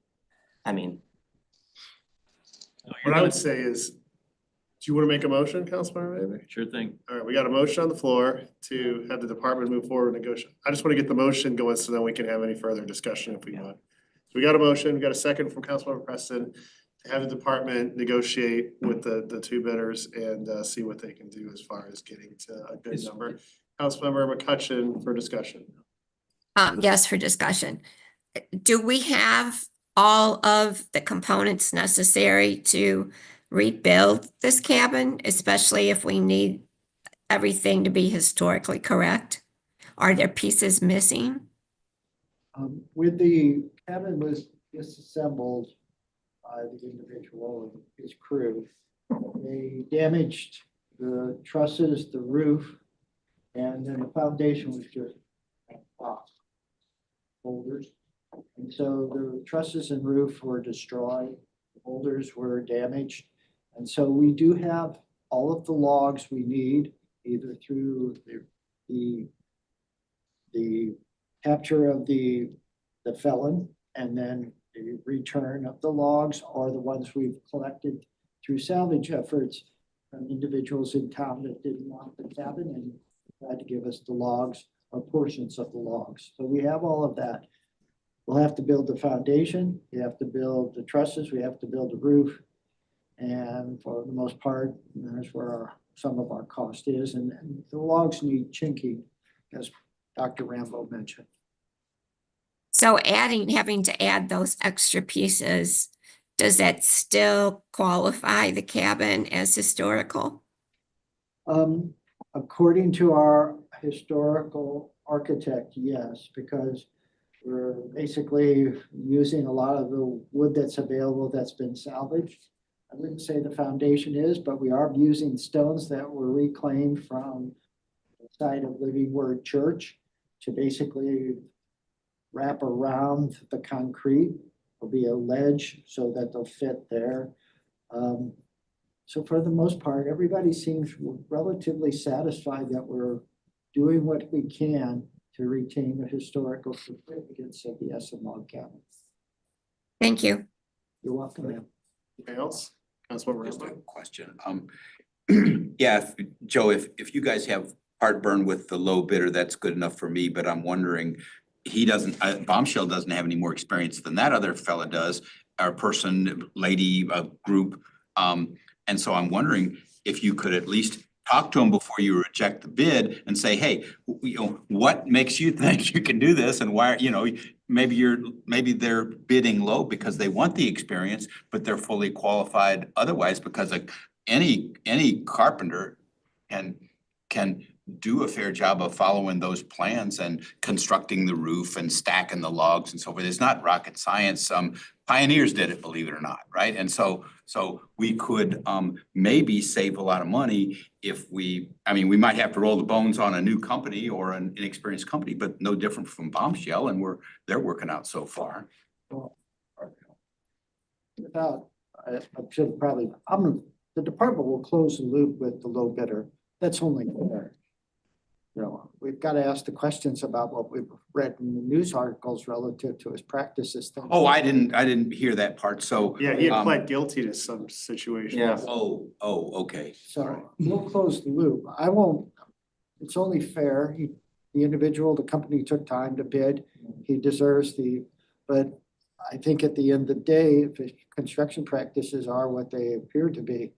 I mean, What I would say is, do you want to make a motion, Councilmember Maybe? sure thing. All right, we got a motion on the floor to have the department move forward and negotiate. I just want to get the motion going so then we can have any further discussion if we want. So we got a motion, we got a second from Councilmember Preston to have the department negotiate with the two bidders and see what they can do as far as getting to a good number. Councilmember McCutcheon for discussion. Yes, for discussion. Do we have all of the components necessary to rebuild this cabin, especially if we need everything to be historically correct? Are there pieces missing? With the cabin was disassembled by the individual and his crew. They damaged the trusses, the roof, and then the foundation was just rocks, boulders. And so the trusses and roof were destroyed, the boulders were damaged. And so we do have all of the logs we need, either through the capture of the felon and then the return of the logs, or the ones we've collected through salvage efforts from individuals in town that didn't want the cabin and tried to give us the logs or portions of the logs. So we have all of that. We'll have to build the foundation, we have to build the trusses, we have to build the roof. And for the most part, that's where some of our cost is. And the logs need chinking, as Dr. Rambo mentioned. So having to add those extra pieces, does that still qualify the cabin as historical? According to our historical architect, yes, because we're basically using a lot of the wood that's available that's been salvaged. I wouldn't say the foundation is, but we are using stones that were reclaimed from the site of Living Word Church to basically wrap around the concrete. There'll be a ledge so that they'll fit there. So for the most part, everybody seems relatively satisfied that we're doing what we can to retain the historical significance of the SML cabin. Thank you. You're welcome, ma'am. Anything else? Councilmember Just a Rambo? question. Yeah, Joe, if you guys have heartburn with the low bidder, that's good enough for me, but I'm wondering, he doesn't, Bombshell doesn't have any more experience than that other fella does, or person, lady, group. And so I'm wondering if you could at least talk to them before you reject the bid and say, hey, you know, what makes you think you can do this, and why, you know, maybe they're bidding low because they want the experience, but they're fully qualified otherwise, because like any carpenter can do a fair job of following those plans and constructing the roof and stacking the logs and so forth. It's not rocket science. Pioneers did it, believe it or not, right? And so we could maybe save a lot of money if we might have to roll the bones on a new company or an inexperienced company, but no different from Bombshell, and they're working out so far. Without, I should probably, the department will close the loop with the low bidder. That's only fair. You know, we've got to ask the questions about what we've read in the news articles relative to his practices. Oh, I didn't hear that part, so. Yeah, he had pled guilty to some situation. Yeah. Oh, okay. Sorry, we'll close the loop. I won't, it's only fair. The individual, the company took time to bid. He deserves but I think at the end of the day, if his construction practices are what they appear to be.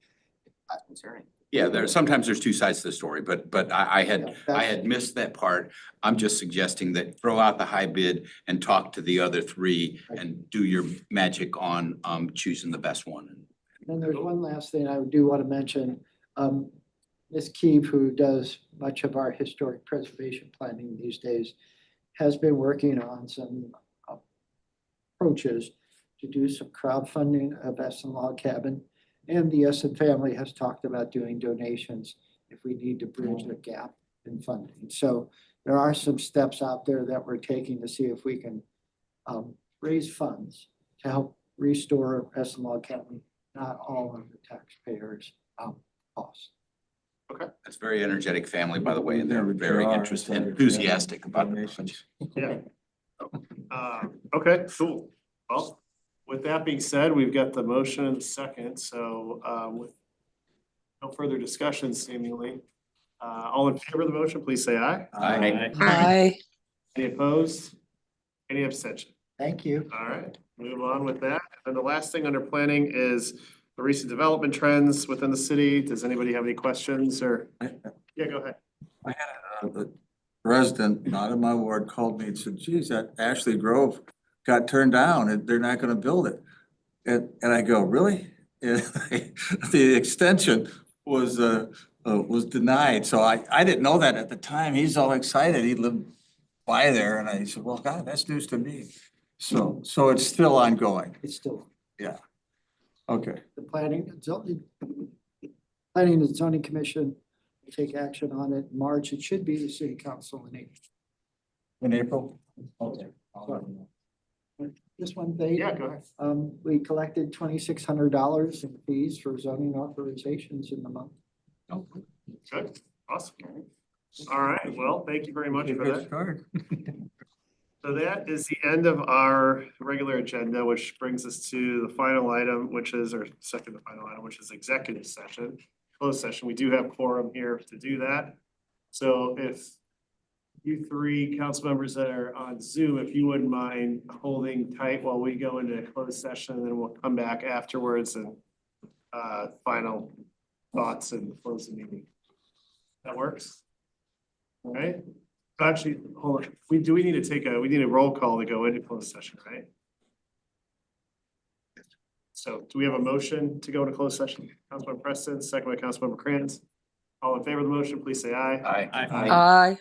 Concerning. Yeah, sometimes there's two sides to the story, but I had missed that part. I'm just suggesting that throw out the high bid and talk to the other three and do your magic on choosing the best one. And there's one last thing I do want to mention. Ms. Keeve, who does much of our historic preservation planning these days, has been working on some approaches to do some crowdfunding of Essen Log Cabin. And the Essen family has talked about doing donations if we need to bridge the gap in funding. So there are some steps out there that we're taking to see if we can raise funds to help restore Essen Log Cabin, not all of the taxpayers' costs. It's a very energetic family, by the way, and they're Yeah, very they are. interested, enthusiastic about the project. Yeah. Okay, cool. Well, with that being said, we've got the motion and the second, so with no further discussion seemingly. All in favor of the motion, please say aye. Aye. Aye. Any opposed? Any abstention? Thank you. All right, move on with that. And the last thing under planning is the recent development trends within the city. Does anybody have any questions or? Yeah, go ahead. I had a resident, not in my ward, called me and said, geez, that Ashley Grove got turned down and they're not gonna build it. And I go, really? And the extension was denied, so I didn't know that at the time. He's all excited. He lived by there and I said, well, God, that's news to me. So it's still ongoing. It's still Okay. the planning and zoning commission will take action on it in March. It should be the city council in April. In April? Okay. Just one thing. Yeah, go ahead. We collected $2,600 in fees for zoning authorizations in the month. Good, awesome. All right, well, thank you very much for that. Card. So that is the end of our regular agenda, which brings us to the final item, which is, or second to final item, which is executive session, closed session. We do have quorum here to do that. So if you three council members that are on Zoom, if you wouldn't mind holding tight while we go into a closed session, and then we'll come back afterwards and final thoughts and close the meeting. That works? All right. Actually, hold on. We need to take we need a roll call to go into closed session, right? So do we have a motion to go into closed session? Councilmember Preston, second by Councilmember Krantz. All in favor of the motion, please say aye. Aye.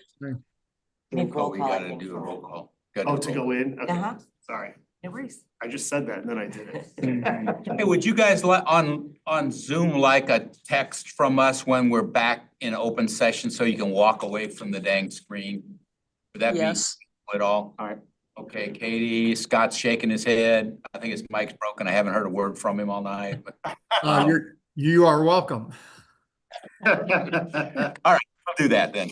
Need roll We call, I gotta think, do a for- roll call. Gotta Oh, do to a roll go in? Okay, Uh-huh. sorry. No worries. I just said that and then I did it. Hey, would you guys on Zoom like a text from us when we're back in open session so you can walk away from the dang screen? Would that be Yes. at all? All right. Okay, Katie, Scott's shaking his head. I think his mic's broken. I haven't heard a word from him all night, but You are welcome. I'll do that then.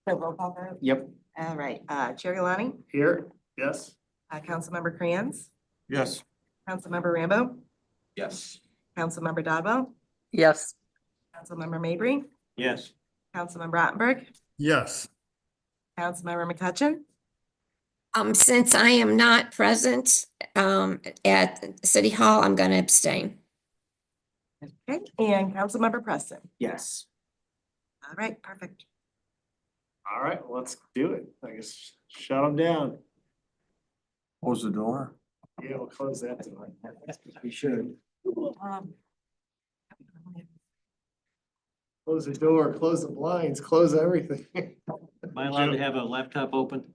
So roll call vote? Yep. All right, Chair Galani, Here, yes? Councilmember Crayons, Yes. Councilmember Rambo, Yes. Councilmember Dodwell, Yes. Councilmember Mabry, Yes. Councilmember Rattenberg, Yes. Councilmember McCutcheon, Since I am not present, at City Hall, I'm gonna abstain. okay, and Councilmember Preston. Yes. All right, perfect. All right, well, let's do it. I guess shut them down. Close the door. Yeah, we'll close that door. We should. Um, Close the door, close the blinds, close everything. Am I allowed to have a laptop open?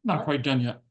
Not quite done yet.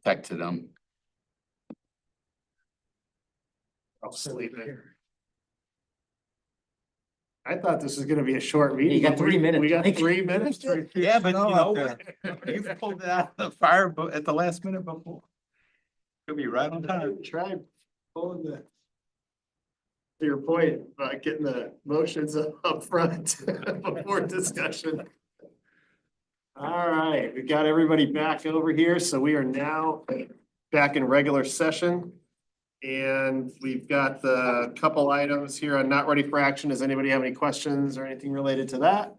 protected them. I'll sleep it. I thought this was gonna be a short meeting. You got but 3 minutes, We got Mike. 3 minutes. Yeah, but Snow you out know, there. you pulled it out of the fire at the last minute before. You'll be right on time. Try pulling the. To your point about getting the motions up front before discussion. All right, we got everybody back over here, so we are now back in regular session. And we've got the couple items here on not ready for action. Does anybody have any questions or anything related to that?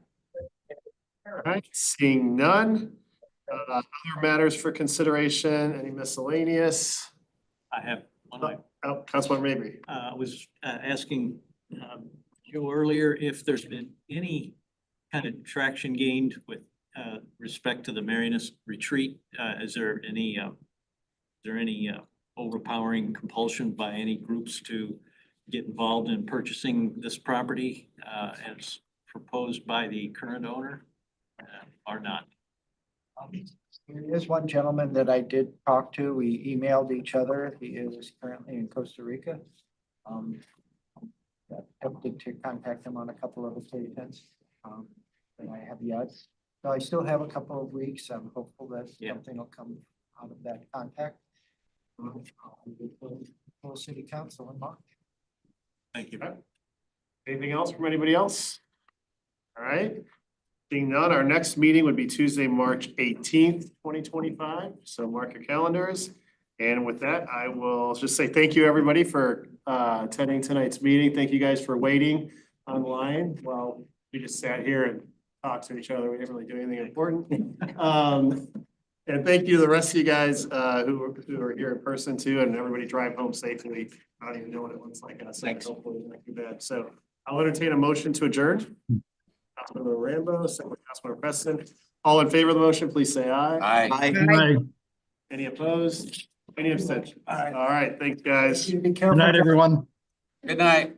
All right, seeing none. Other matters for consideration, any miscellaneous? I have one item. Oh, Councilman Mabry. I was asking Joe earlier if there's been any kind of traction gained with respect to the Marianas retreat. Is there any overpowering compulsion by any groups to get involved in purchasing this property as proposed by the current owner or not? There is one gentleman that I did talk to. We emailed each other. He is currently in Costa Rica. Attempted to contact him on a couple of occasions. And I have yet. So I still have a couple of weeks. I'm hopeful that something will come out of that contact. Full city council in March. Thank you. Anything else from anybody else? All right. Being none, our next meeting would be Tuesday, March 18th, 2025. So mark your calendars. And with that, I will just say thank you, everybody, for attending tonight's meeting. Thank you guys for waiting online while we just sat here and talked to each other. We didn't really do anything important. And thank you to the rest of you guys who are here in person too, and everybody drive home safely. I don't even know what it looks like outside. Thanks. Hopefully it's not too bad. So I'll entertain a motion to adjourn. Councilmember Rambo, second Councilmember Preston. All in favor of the motion, please say aye. Aye. Any opposed? Any abstentions? All right, thanks, guys. Be Good careful. night, everyone. Good night.